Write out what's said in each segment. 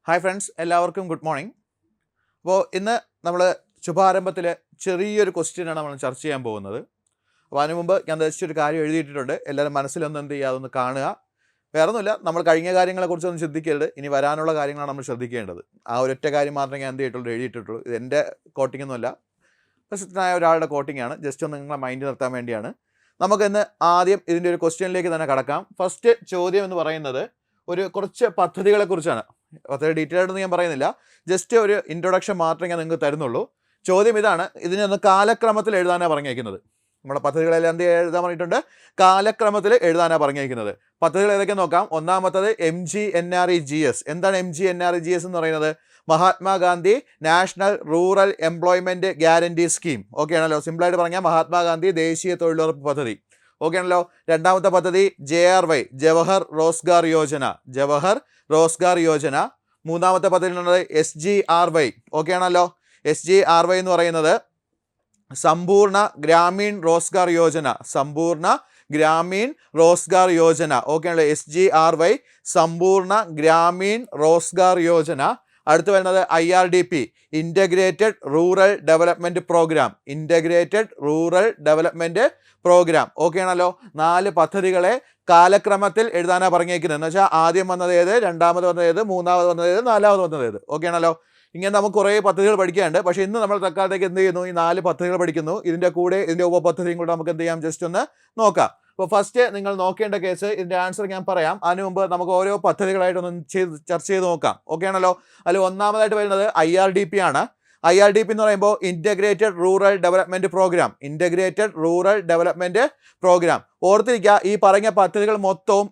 Hi friends, എല്ലാവർക്കും good morning. അപ്പോൾ ഇന്ന് നമ്മൾ ശുഭാരംഭത്തിൽ ചെറിയൊരു ക്വസ്റ്റ്യനാണ് നമ്മൾ ചർച്ച ചെയ്യാൻ പോകുന്നത്. അപ്പോൾ അതിന് മുമ്പ് ഞാൻ ഒരു കാര്യം എഴുതിയിട്ടുണ്ട്. എല്ലാവരും മനസ്സിലൊന്ന് എന്ത് ചെയ്യുക, അതൊന്ന് കാണുക. വേറെ ഒന്നുമില്ല, നമ്മൾ കഴിഞ്ഞ കാര്യങ്ങളെക്കുറിച്ചൊന്നും ചിന്തിക്കരുത്. ഇനി വരാനുള്ള കാര്യങ്ങളാണ് നമ്മൾ ശ്രദ്ധിക്കേണ്ടത്. ആ ഒരൊറ്റ കാര്യം മാത്രമേ ഞാൻ എന്ത് ചെയ്തിട്ടുള്ളൂ, എഴുതിയിട്ടുള്ളൂ. ഇത് എൻ്റെ കോട്ടിങ്ങൊന്നുമല്ല, പ്രസിദ്ധനായ ഒരാളുടെ കോട്ടിങ്ങാണ്. ജസ്റ്റ് ഒന്ന് നിങ്ങളെ മൈൻഡ് നിർത്താൻ വേണ്ടിയാണ്. നമുക്കിന്ന് ആദ്യം ഇതിൻ്റെ ഒരു ക്വസ്റ്റ്യനിലേക്ക് തന്നെ കടക്കാം. ഫസ്റ്റ് ചോദ്യം എന്ന് പറയുന്നത് കുറച്ച് പദ്ധതികളെക്കുറിച്ചാണ്. അത്ര ഡീറ്റെയിൽ ആയിട്ടൊന്നും ഞാൻ പറയുന്നില്ല, ജസ്റ്റ് ഒരു ഇൻട്രൊഡക്ഷൻ മാത്രമേ ഞാൻ നിങ്ങൾക്ക് തരുന്നുള്ളൂ. ചോദ്യം ഇതാണ്: ഇതിനൊന്ന് കാലക്രമത്തിൽ എഴുതാനാണ് പറഞ്ഞേക്കുന്നത്. നമ്മുടെ പദ്ധതികളെല്ലാം എന്ത് എഴുതാൻ പറഞ്ഞിട്ടുണ്ട്? കാലക്രമത്തിൽ എഴുതാനാണ് പറഞ്ഞേക്കുന്നത്. പദ്ധതികൾ ഏതൊക്കെ നോക്കാം. ഒന്നാമത്തത് MGNREGS. എന്താണ് MGNREGS എന്ന് പറയുന്നത്? Mahatma Gandhi national rural employment guarantee scheme. Okay ആണല്ലോ, സിമ്പിളായിട്ട് പറഞ്ഞാൽ മഹാത്മാഗാന്ധി ദേശീയ തൊഴിലുറപ്പ് പദ്ധതി. ഓക്കെ ആണല്ലോ. രണ്ടാമത്തെ പദ്ധതി JRY, ജവഹർ റോസ്ഗാർ യോജന. ജവഹർ റോസ്ഗാർ യോജന. മൂന്നാമത്തെ പദ്ധതി ഉള്ളത് SGRY. ഓക്കെ ആണല്ലോ. SGRY എന്ന് പറയുന്നത് സമ്പൂർണ്ണ ഗ്രാമീൺ റോസ്ഗാർ യോജന. സമ്പൂർണ്ണ ഗ്രാമീൺ റോസ്ഗാർ യോജന. ഓക്കെ ആണല്ലോ. SGRY സമ്പൂർണ്ണ ഗ്രാമീൺ റോസ്ഗാർ യോജന. അടുത്ത് വരുന്നത് IRDP, integrated rural development programme. Integrated rural development programme. Okay ആണല്ലോ. 4 പദ്ധതികളെ കാലക്രമത്തിൽ എഴുതാനാണ് പറഞ്ഞേക്കുന്നത്. എന്ന് വെച്ചാൽ ആദ്യം വന്നത് ഏത്, രണ്ടാമത് വന്നത് ഏത്, മൂന്നാമത് വന്നത് ഏത്, നാലാമത് വന്നത് ഏത്. ഓക്കെ ആണല്ലോ. ഇങ്ങനെ നമുക്ക് കുറേ പദ്ധതികൾ പഠിക്കാനുണ്ട്. പക്ഷേ ഇന്ന് നമ്മൾ തൽക്കാലത്തേക്ക് എന്ത് ചെയ്യുന്നു, ഈ 4 പദ്ധതികൾ പഠിക്കുന്നു. ഇതിൻ്റെ കൂടെ ഇതിൻ്റെ ഉപപദ്ധതിയും കൂടെ നമുക്ക് എന്ത് ചെയ്യാം, ജസ്റ്റ് ഒന്ന് നോക്കാം. അപ്പോൾ ഫസ്റ്റ് നിങ്ങൾ നോക്കേണ്ട കേസ്, ഇതിൻ്റെ ആൻസർ ഞാൻ പറയാം. അതിന് മുമ്പ് നമുക്ക് ഓരോ പദ്ധതികളായിട്ടൊന്ന് ചർച്ച ചെയ്ത് നോക്കാം. ഓക്കെ ആണല്ലോ. അതിൽ ഒന്നാമതായിട്ട് വരുന്നത് IRDP ആണ്. IRDP എന്ന് പറയുമ്പോൾ integrated rural development programme. Integrated rural development programme. ഓർത്തിരിക്കുക, ഈ പറഞ്ഞ പദ്ധതികൾ മൊത്തവും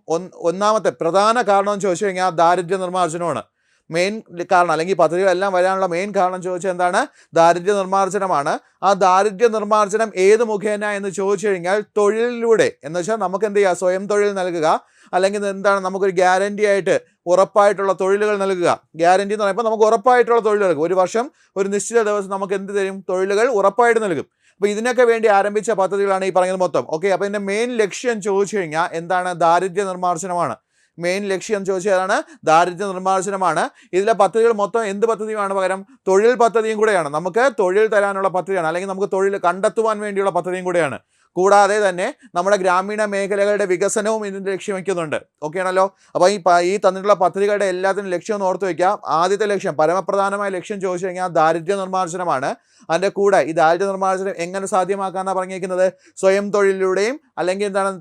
ഒന്നാമത്തെ പ്രധാന കാരണം എന്ന് ചോദിച്ചു കഴിഞ്ഞാൽ ദാരിദ്ര്യ നിർമ്മാർജ്ജനമാണ്. മെയിൻ കാരണം, അല്ലെങ്കിൽ പദ്ധതികളെല്ലാം വരാനുള്ള മെയിൻ കാരണം ചോദിച്ചാൽ എന്താണ്? ദാരിദ്ര്യ നിർമ്മാർജ്ജനമാണ്. ആ ദാരിദ്ര്യ നിർമ്മാർജ്ജനം ഏത് മുഖേന എന്ന് ചോദിച്ചു കഴിഞ്ഞാൽ തൊഴിലിലൂടെ. എന്ന് വെച്ചാൽ നമുക്ക് എന്ത് ചെയ്യുക, സ്വയം തൊഴിൽ നൽകുക, അല്ലെങ്കിൽ എന്താണ്, നമുക്കൊരു ഗ്യാരണ്ടി ആയിട്ട് ഉറപ്പായിട്ടുള്ള തൊഴിലുകൾ നൽകുക. ഗ്യാരണ്ടി എന്ന് പറയുമ്പോൾ നമുക്ക് ഉറപ്പായിട്ടുള്ള തൊഴിൽ നൽകും. ഒരു വർഷം ഒരു നിശ്ചിത ദിവസം നമുക്ക് എന്ത് തരും, തൊഴിലുകൾ ഉറപ്പായിട്ട് നൽകും. അപ്പോൾ ഇതിനൊക്കെ വേണ്ടി ആരംഭിച്ച പദ്ധതികളാണ് ഈ പറയുന്നത് മൊത്തം. ഓക്കെ, അപ്പോൾ ഇതിൻ്റെ മെയിൻ ലക്ഷ്യം ചോദിച്ചു കഴിഞ്ഞാൽ എന്താണ്? ദാരിദ്ര്യ നിർമ്മാർജ്ജനമാണ്. മെയിൻ ലക്ഷ്യം ചോദിച്ചതാണ് ദാരിദ്ര്യ നിർമ്മാർജ്ജനമാണ്. ഇതിലെ പദ്ധതികൾ മൊത്തം എന്ത് പദ്ധതിയാണ്? പകരം തൊഴിൽ പദ്ധതിയും കൂടെയാണ്. നമുക്ക് തൊഴിൽ തരാനുള്ള പദ്ധതിയാണ്, അല്ലെങ്കിൽ നമുക്ക് തൊഴിൽ കണ്ടെത്തുവാൻ വേണ്ടിയുള്ള പദ്ധതിയും കൂടെയാണ്. കൂടാതെ തന്നെ നമ്മുടെ ഗ്രാമീണ മേഖലകളുടെ വികസനവും ഇതിൻ്റെ ലക്ഷ്യം വയ്ക്കുന്നുണ്ട്. ഓക്കെ ആണല്ലോ. അപ്പോൾ ഈ തന്നിട്ടുള്ള പദ്ധതികളുടെ എല്ലാത്തിനും ലക്ഷ്യം ഒന്ന് ഓർത്ത് വയ്ക്കാം. ആദ്യത്തെ ലക്ഷ്യം, പരമപ്രധാനമായ ലക്ഷ്യം ചോദിച്ചു കഴിഞ്ഞാൽ ദാരിദ്ര്യ നിർമ്മാർജ്ജനമാണ്. അതിൻ്റെ കൂടെ ഈ ദാരിദ്ര്യ നിർമ്മാർജ്ജനം എങ്ങനെ സാധ്യമാക്കാനാണ് പറഞ്ഞിരിക്കുന്നത്? സ്വയം തൊഴിലിലൂടെയും, അല്ലെങ്കിൽ എന്താണ്,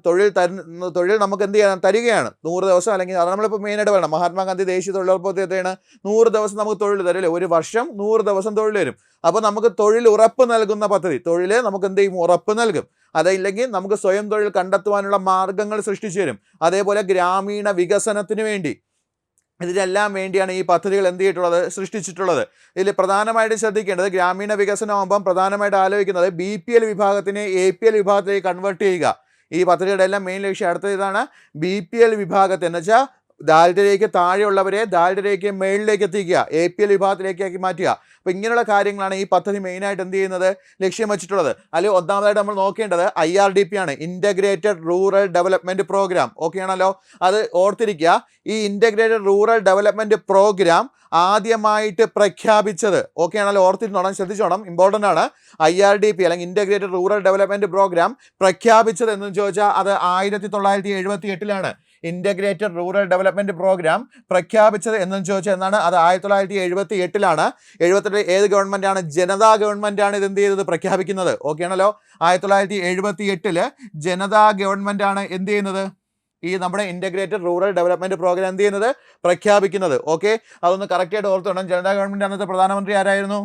തൊഴിൽ നമുക്ക് എന്ത് ചെയ്യാൻ തരികയാണ്. 100 ദിവസം, അല്ലെങ്കിൽ അത് നമ്മളിപ്പോൾ മെയിനായിട്ട് പറയണം. മഹാത്മാഗാന്ധി ദേശീയ തൊഴിലുറപ്പ് പദ്ധതി എത്രയാണ്? 100 ദിവസം നമുക്ക് തൊഴിൽ തരില്ലേ? ഒരു വർഷം 100 ദിവസം തൊഴിൽ തരും. അപ്പോൾ നമുക്ക് തൊഴിൽ ഉറപ്പ് നൽകുന്ന പദ്ധതി. തൊഴിൽ നമുക്ക് എന്ത് ചെയ്യും? ഉറപ്പ് നൽകും. അതല്ലെങ്കിൽ നമുക്ക് സ്വയം തൊഴിൽ കണ്ടെത്തുവാനുള്ള മാർഗങ്ങൾ സൃഷ്ടിച്ചു തരും. അതേപോലെ ഗ്രാമീണ വികസനത്തിന് വേണ്ടി, ഇതിനെല്ലാം വേണ്ടിയാണ് ഈ പദ്ധതികൾ എന്ത് ചെയ്തിട്ടുള്ളത്, സൃഷ്ടിച്ചിട്ടുള്ളത്. ഇതിൽ പ്രധാനമായിട്ട് ശ്രദ്ധിക്കേണ്ടത്, ഗ്രാമീണ വികസനമാകുമ്പം പ്രധാനമായിട്ട് ആലോചിക്കുന്നത് BPL വിഭാഗത്തിനെ APL വിഭാഗത്തിലേക്ക് കൺവേർട്ട് ചെയ്യുക. ഈ പദ്ധതിയുടെ എല്ലാം മെയിൻ ലക്ഷ്യം. അടുത്ത ഇതാണ് BPL വിഭാഗത്തെ, എന്ന് വെച്ചാൽ ദാരിദ്ര്യരേഖ താഴെയുള്ളവരെ ദാരിദ്ര്യരേഖ മേളിലേക്ക് എത്തിക്കുക, APL വിഭാഗത്തിലേക്ക് മാറ്റുക. അപ്പോൾ ഇങ്ങനെയുള്ള കാര്യങ്ങളാണ് ഈ പദ്ധതി മെയിനായിട്ട് എന്ത് ചെയ്യുന്നത്, ലക്ഷ്യം വെച്ചിട്ടുള്ളത്. അതിൽ ഒന്നാമതായിട്ട് നമ്മൾ നോക്കേണ്ടത് IRDP ആണ്, integrated rural development programme. Okay ആണല്ലോ. അത് ഓർത്തിരിക്കുക. ഈ ഇൻ്റഗ്രേറ്റഡ് റൂറൽ ഡെവലപ്മെൻറ്റ് പ്രോഗ്രാം ആദ്യമായിട്ട് പ്രഖ്യാപിച്ചത്, ഓക്കെ ആണല്ലോ, ഓർത്തിരുന്നോണം, ശ്രദ്ധിച്ചോണം, ഇമ്പോർട്ടൻ്റ് ആണ്. IRDP അല്ലെങ്കിൽ ഇൻ്റഗ്രേറ്റഡ് റൂറൽ ഡെവലപ്മെൻറ്റ് പ്രോഗ്രാം പ്രഖ്യാപിച്ചത് എന്ന് ചോദിച്ചാൽ അത് 1978 ഇൻ്റഗ്രേറ്റഡ് റൂറൽ ഡെവലപ്മെൻറ്റ് പ്രോഗ്രാം പ്രഖ്യാപിച്ചത് എന്നും ചോദിച്ചാൽ എന്നാണ്? അത് 1978 78 ഏത് ഗവൺമെൻറ്റാണ്? ജനതാ ഗവൺമെൻറ്റാണ് ഇത് എന്ത് ചെയ്തത്, പ്രഖ്യാപിക്കുന്നത്. ഓക്കെ ആണല്ലോ. 1978 ജനതാ ഗവൺമെൻറ്റാണ് എന്ത് ചെയ്യുന്നത്, ഈ നമ്മുടെ ഇൻ്റഗ്രേറ്റഡ് റൂറൽ ഡെവലപ്മെൻറ്റ് പ്രോഗ്രാം എന്ത് ചെയ്യുന്നത്, പ്രഖ്യാപിക്കുന്നത്. ഓക്കെ, അതൊന്ന് കറക്റ്റായിട്ട് ഓർത്തോണം. ജനതാ ഗവൺമെൻറ് അന്നത്തെ പ്രധാനമന്ത്രി ആരായിരുന്നു?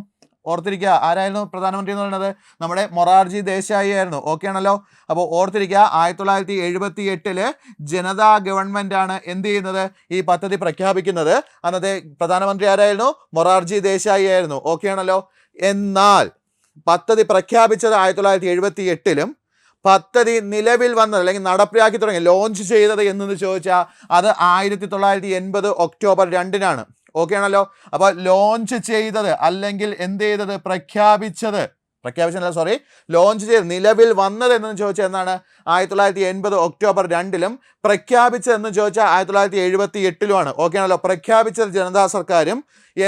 ഓർത്തിരിക്കുക, ആരായിരുന്നു പ്രധാനമന്ത്രി എന്ന് പറയുന്നത്? നമ്മുടെ മൊറാർജി ദേശായി ആയിരുന്നു. ഓക്കെ ആണല്ലോ. അപ്പോൾ ഓർത്തിരിക്കുക, 1978 ജനതാ ഗവൺമെൻറ്റാണ് എന്ത് ചെയ്യുന്നത്, ഈ പദ്ധതി പ്രഖ്യാപിക്കുന്നത്. അന്നത്തെ പ്രധാനമന്ത്രി ആരായിരുന്നു? മൊറാർജി ദേശായി ആയിരുന്നു. ഓക്കെ ആണല്ലോ. എന്നാൽ പദ്ധതി പ്രഖ്യാപിച്ചത് 1978 പദ്ധതി നിലവിൽ വന്നത്, അല്ലെങ്കിൽ നടപ്പിലാക്കി തുടങ്ങി, ലോഞ്ച് ചെയ്തത് എന്ന് ചോദിച്ചാൽ അത് 1980 ഒക്ടോബർ 2 ഓക്കെ ആണല്ലോ. അപ്പോൾ ലോഞ്ച് ചെയ്തത്, അല്ലെങ്കിൽ എന്ത് ചെയ്തത്, പ്രഖ്യാപിച്ചത് ലോഞ്ച് ചെയ്ത് നിലവിൽ വന്നത് എന്ന് ചോദിച്ചാൽ എന്നാണ് 1980 ഒക്ടോബർ 2 പ്രഖ്യാപിച്ചതെന്ന് ചോദിച്ചാൽ 1978 ഓക്കെ ആണല്ലോ. പ്രഖ്യാപിച്ചത് ജനതാ സർക്കാരും,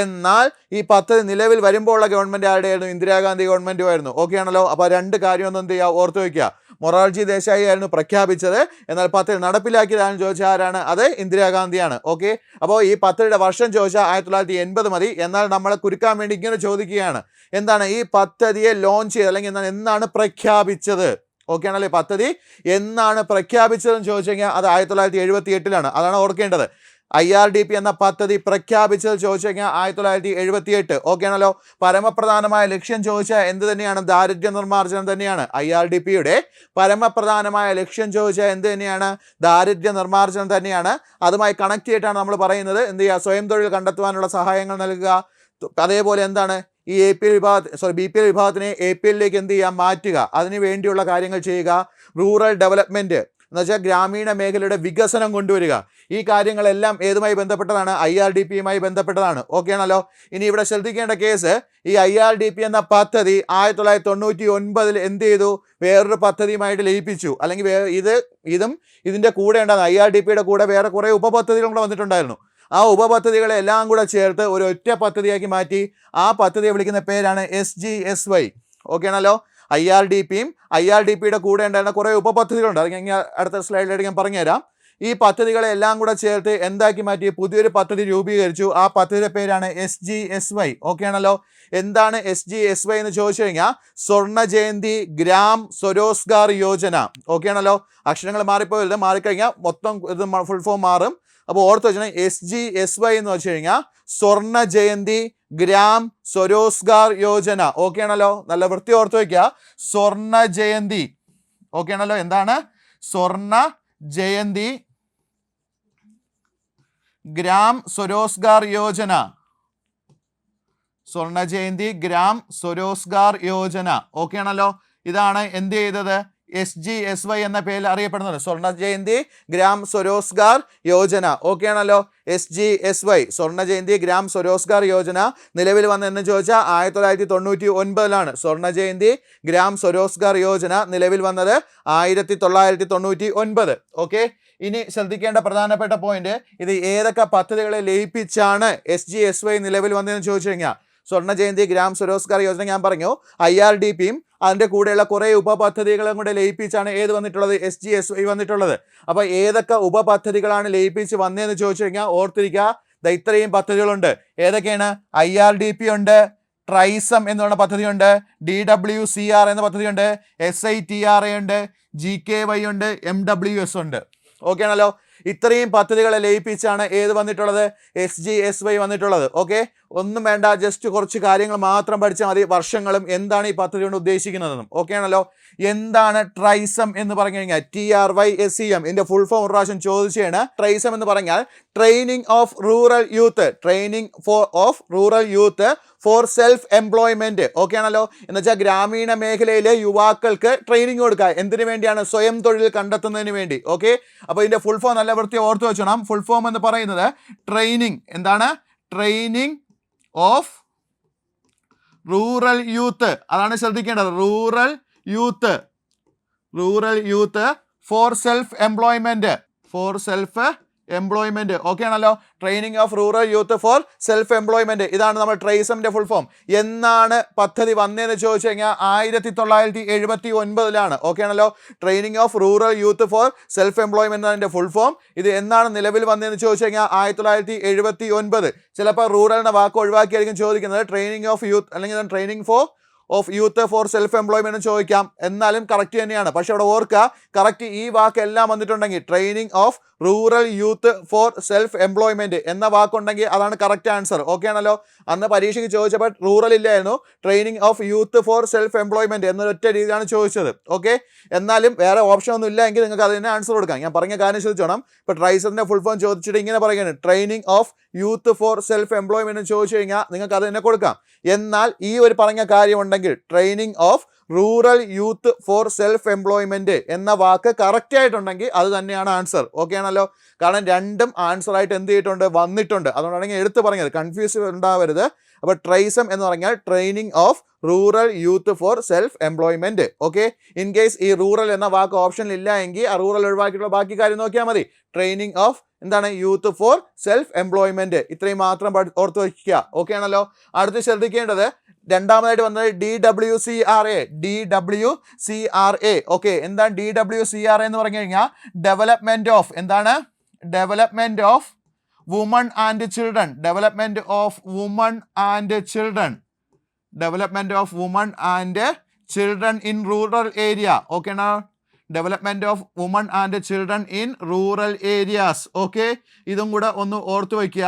എന്നാൽ ഈ പദ്ധതി നിലവിൽ വരുമ്പോഴുള്ള ഗവൺമെൻറ് ആരുടെയായിരുന്നു? ഇന്ദിരാഗാന്ധി ഗവൺമെൻറ്റുമായിരുന്നു. ഓക്കെ ആണല്ലോ. അപ്പോൾ രണ്ട് കാര്യമൊന്നും എന്ത് ചെയ്യുക, ഓർത്ത് വയ്ക്കുക. മൊറാർജി ദേശായി ആയിരുന്നു പ്രഖ്യാപിച്ചത്, എന്നാൽ പദ്ധതി നടപ്പിലാക്കിയതാണെന്ന് ചോദിച്ചാൽ ആരാണ്? അത് ഇന്ദിരാഗാന്ധിയാണ്. ഓക്കെ. അപ്പോൾ ഈ പദ്ധതിയുടെ വർഷം ചോദിച്ചാൽ 1980 മതി. എന്നാൽ നമ്മളെ കുരുക്കാൻ വേണ്ടി ഇങ്ങനെ ചോദിക്കുകയാണ്, എന്താണ് ഈ പദ്ധതിയെ ലോഞ്ച് ചെയ്ത് അല്ലെങ്കിൽ എന്നാണ് പ്രഖ്യാപിച്ചത്? ഓക്കെ ആണല്ലേ. പദ്ധതി എന്നാണ് പ്രഖ്യാപിച്ചതെന്ന് ചോദിച്ചു കഴിഞ്ഞാൽ അത് 1978 അതാണ് ഓർക്കേണ്ടത്. IRDP എന്ന പദ്ധതി പ്രഖ്യാപിച്ചത് ചോദിച്ചു കഴിഞ്ഞാൽ 1978. ഓക്കെ ആണല്ലോ. പരമപ്രധാനമായ ലക്ഷ്യം ചോദിച്ചാൽ എന്ത് തന്നെയാണ്? ദാരിദ്ര്യ നിർമ്മാർജ്ജനം തന്നെയാണ്. IRDPയുടെ പരമപ്രധാനമായ ലക്ഷ്യം ചോദിച്ചാൽ എന്ത് തന്നെയാണ്? ദാരിദ്ര്യ നിർമ്മാർജ്ജനം തന്നെയാണ്. അതുമായി കണക്ട് ചെയ്തിട്ടാണ് നമ്മൾ പറയുന്നത് എന്ത് ചെയ്യുക? സ്വയം തൊഴിൽ കണ്ടെത്തുവാനുള്ള സഹായങ്ങൾ നൽകുക. അതേപോലെ എന്താണ് ഈ BPL വിഭാഗത്തിനെ APLലേക്ക് എന്ത് ചെയ്യാം? മാറ്റുക. അതിനു വേണ്ടിയുള്ള കാര്യങ്ങൾ ചെയ്യുക. റൂറൽ ഡെവലപ്മെൻറ്റ് എന്ന് വെച്ചാൽ ഗ്രാമീണ മേഖലയുടെ വികസനം കൊണ്ടുവരിക. ഈ കാര്യങ്ങളെല്ലാം ഏതുമായി ബന്ധപ്പെട്ടതാണ്? IRDPയുമായി ബന്ധപ്പെട്ടതാണ്. ഓക്കെ ആണല്ലോ. ഇനി ഇവിടെ ശ്രദ്ധിക്കേണ്ട കേസ്, ഈ IRDP എന്ന പദ്ധതി 1999 എന്ത് ചെയ്തു? വേറൊരു പദ്ധതിയുമായിട്ട് ലയിപ്പിച്ചു. അല്ലെങ്കിൽ ഇതിൻ്റെ കൂടെ ഉണ്ടാകുന്ന IRDPയുടെ കൂടെ വേറെ കുറേ ഉപപദ്ധതികളും കൂടെ വന്നിട്ടുണ്ടായിരുന്നു. ആ ഉപപദ്ധതികളെ എല്ലാം കൂടെ ചേർത്ത് ഒരു ഒറ്റ പദ്ധതിയാക്കി മാറ്റി. ആ പദ്ധതിയെ വിളിക്കുന്ന പേരാണ് SGSY. ഓക്കെ ആണല്ലോ. IRDPയും IRDPയുടെ കൂടെ ഉണ്ടായിരുന്ന കുറേ ഉപപദ്ധതികളുണ്ട്. അത് ഞാൻ അടുത്ത സ്ലൈഡിലേക്ക് ഞാൻ പറഞ്ഞുതരാം. ഈ പദ്ധതികളെ എല്ലാം കൂടെ ചേർത്ത് എന്താക്കി മാറ്റി? പുതിയൊരു പദ്ധതി രൂപീകരിച്ചു. ആ പദ്ധതിയുടെ പേരാണ് SGSY. ഓക്കെ ആണല്ലോ. എന്താണ് SGSY എന്ന് ചോദിച്ചു കഴിഞ്ഞാൽ സ്വർണ്ണ ജയന്തി ഗ്രാം സ്വരോസ്ഗാർ യോജന. ഓക്കെ ആണല്ലോ. അക്ഷരങ്ങൾ മാറിപ്പോയത്, മാറിക്കഴിഞ്ഞാൽ മൊത്തം ഇത് ഫുൾ ഫോം മാറും. അപ്പോൾ ഓർത്ത് വെച്ചാൽ SGSY എന്ന് വെച്ച് കഴിഞ്ഞാൽ സ്വർണ്ണ ജയന്തി ഗ്രാം സ്വരോസ്ഗാർ യോജന. ഓക്കെ ആണല്ലോ. നല്ല വൃത്തി ഓർത്ത് വയ്ക്കുക. സ്വർണ്ണ ജയന്തി. ഓക്കെ ആണല്ലോ. എന്താണ്? സ്വർണ്ണ ജയന്തി ഗ്രാം സ്വരോസ്ഗാർ യോജന. സ്വർണ്ണ ജയന്തി ഗ്രാം സ്വരോസ്ഗാർ യോജന. ഓക്കെ ആണല്ലോ. ഇതാണ് എന്ത് ചെയ്തത്? SGSY എന്ന പേരിൽ അറിയപ്പെടുന്നത്. സ്വർണ്ണ ജയന്തി ഗ്രാം സ്വരോസ്ഗാർ യോജന. ഓക്കെ ആണല്ലോ. SGSY സ്വർണ്ണ ജയന്തി ഗ്രാം സ്വരോസ്ഗാർ യോജന നിലവിൽ വന്നെന്ന് ചോദിച്ചാൽ 1999 സ്വർണ്ണ ജയന്തി ഗ്രാം സ്വരോസ്ഗാർ യോജന നിലവിൽ വന്നത് 1999. ഓക്കെ. ഇനി ശ്രദ്ധിക്കേണ്ട പ്രധാനപ്പെട്ട പോയിന്റ്, ഇത് ഏതൊക്കെ പദ്ധതികളെ ലയിപ്പിച്ചാണ് SGSY നിലവിൽ വന്നതെന്ന് ചോദിച്ചു കഴിഞ്ഞാൽ സ്വർണ്ണ ജയന്തി ഗ്രാം സ്വരോസ്ഗാർ യോജന ഞാൻ പറഞ്ഞു. IRDPയും അതിൻ്റെ കൂടെയുള്ള കുറേ ഉപപദ്ധതികളും കൂടെ ലയിപ്പിച്ചാണ് ഏത് വന്നിട്ടുള്ളത്? SGSY വന്നിട്ടുള്ളത്. അപ്പോൾ ഏതൊക്കെ ഉപപദ്ധതികളാണ് ലയിപ്പിച്ച് വന്നതെന്ന് ചോദിച്ചു കഴിഞ്ഞാൽ ഓർത്തിരിക്കുക, ഇത്രയും പദ്ധതികളുണ്ട്. ഏതൊക്കെയാണ്? IRDP ഉണ്ട്, ട്രൈസം എന്നുള്ള പദ്ധതിയുണ്ട്, DWCR എന്ന പദ്ധതിയുണ്ട്, SITRA ഉണ്ട്, GKY ഉണ്ട്, MWS ഉണ്ട്. ഓക്കെ ആണല്ലോ. ഇത്രയും പദ്ധതികളെ ലയിപ്പിച്ചാണ് ഏത് വന്നിട്ടുള്ളത്? SGSY വന്നിട്ടുള്ളത്. ഓക്കെ. ഒന്നും വേണ്ട, ജസ്റ്റ് കുറച്ച് കാര്യങ്ങൾ മാത്രം പഠിച്ചാൽ മതി. വർഷങ്ങളും എന്താണ് ഈ പദ്ധതി കൊണ്ട് ഉദ്ദേശിക്കുന്നതെന്നും. ഓക്കെ ആണല്ലോ. എന്താണ് ട്രൈസം എന്ന് പറഞ്ഞു കഴിഞ്ഞാൽ TRYSEM ഇതിന്റെ ഫുൾ ഫോം ഒരു പ്രാവശ്യം ചോദിച്ചാണ്. ട്രൈസം എന്ന് പറഞ്ഞാൽ training of rural youth, training of rural youth for self employment. Okay ആണല്ലോ. എന്ന് വെച്ചാൽ ഗ്രാമീണ മേഖലയിലെ യുവാക്കൾക്ക് ട്രെയിനിങ് കൊടുക്കുക. എന്തിനു വേണ്ടിയാണ്? സ്വയം തൊഴിൽ കണ്ടെത്തുന്നതിന് വേണ്ടി. ഓക്കെ. അപ്പോൾ ഇതിന്റെ ഫുൾ ഫോം നല്ല വൃത്തി ഓർത്ത് വെച്ചോണം. ഫുൾ ഫോം എന്ന് പറയുന്നത് ട്രെയിനിങ്, എന്താണ്? Training of rural youth. അതാണ് ശ്രദ്ധിക്കേണ്ടത്. Rural youth for self employment. Okay ആണല്ലോ. Training of rural youth for self employment. ഇതാണ് നമ്മൾ ട്രൈസമിന്റെ ഫുൾ ഫോം. എന്നാണ് പദ്ധതി വന്നതെന്ന് ചോദിച്ചു കഴിഞ്ഞാൽ 1979. ഓക്കെ ആണല്ലോ. Training of rural youth for self employment എന്നതിന്റെ ഫുൾ ഫോം. ഇത് എന്നാണ് നിലവിൽ വന്നതെന്ന് ചോദിച്ചു കഴിഞ്ഞാൽ 1979. ചിലപ്പോൾ റൂറൽ എന്ന വാക്ക് ഒഴിവാക്കിയായിരിക്കും ചോദിക്കുന്നത്. ട്രെയിനിങ് ഓഫ് യൂത്ത് അല്ലെങ്കിൽ training of youth for self employment ചോദിക്കാം. എന്നാലും കറക്റ്റ് തന്നെയാണ്. പക്ഷെ അവിടെ ഓർക്കുക, കറക്റ്റ് ഈ വാക്കെല്ലാം വന്നിട്ടുണ്ടെങ്കിൽ training of rural youth for self employment എന്ന വാക്കുണ്ടെങ്കിൽ അതാണ് കറക്റ്റ് ആൻസർ. ഓക്കെ ആണല്ലോ. അന്ന് പരീക്ഷയ്ക്ക് ചോദിച്ചപ്പോൾ റൂറൽ ഇല്ലായിരുന്നു, training of youth for self employment എന്നൊരൊറ്റ രീതിയിലാണ് ചോദിച്ചത്. ഓക്കെ. എന്നാലും വേറെ ഓപ്ഷൻ ഒന്നും ഇല്ല എങ്കിൽ നിങ്ങൾക്ക് അതിന് ആൻസർ കൊടുക്കാം. ഞാൻ പറഞ്ഞ കാര്യം ശ്രദ്ധിച്ചോണം. ഇപ്പോൾ ട്രൈസറിന്റെ ഫുൾ ഫോം ചോദിച്ചിട്ട് ഇങ്ങനെ പറയുകയാണ്, training of youth for self employment ചോദിച്ചു കഴിഞ്ഞാൽ നിങ്ങൾക്ക് അത് തന്നെ കൊടുക്കാം. എന്നാൽ ഈ ഒരു പറഞ്ഞ കാര്യം ഉണ്ടെങ്കിൽ training of rural youth for self employment എന്ന വാക്ക് കറക്റ്റ് ആയിട്ടുണ്ടെങ്കിൽ അത് തന്നെയാണ് ആൻസർ. ഓക്കെ ആണല്ലോ. കാരണം രണ്ടും ആൻസർ ആയിട്ട് എന്ത് ചെയ്തിട്ടുണ്ട്? വന്നിട്ടുണ്ട്. അതുകൊണ്ടാണെങ്കിൽ എടുത്ത് പറഞ്ഞത്, കൺഫ്യൂസ് ഉണ്ടാവരുത്. അപ്പോൾ ട്രൈസം എന്ന് പറഞ്ഞാൽ training of rural youth for self employment. Okay, in case ഈ റൂറൽ എന്ന വാക്ക് ഓപ്ഷനിൽ ഇല്ല എങ്കിൽ ആ റൂറൽ ഒഴിവാക്കിയിട്ടുള്ള ബാക്കി കാര്യം നോക്കിയാൽ മതി. ട്രെയിനിങ് ഓഫ് എന്താണ് യൂത്ത് ഫോർ സെൽഫ് എംപ്ലോയ്മെന്റ്, ഇത്രയും മാത്രം ഓർത്ത് വയ്ക്കുക. ഓക്കെ ആണല്ലോ. അടുത്ത് ശ്രദ്ധിക്കേണ്ടത് രണ്ടാമതായിട്ട് വന്നത് DWCRA. ഓക്കെ, എന്താണ് DWCRA എന്ന് പറഞ്ഞു കഴിഞ്ഞാൽ ഡെവലപ്മെന്റ് ഓഫ് എന്താണ് development of women and children. Development of women and children. Development of women and children in rural area. Okay ആണോ? Development of women and children in rural areas. Okay, ഇതും കൂടെ ഒന്ന് ഓർത്തു വയ്ക്കുക.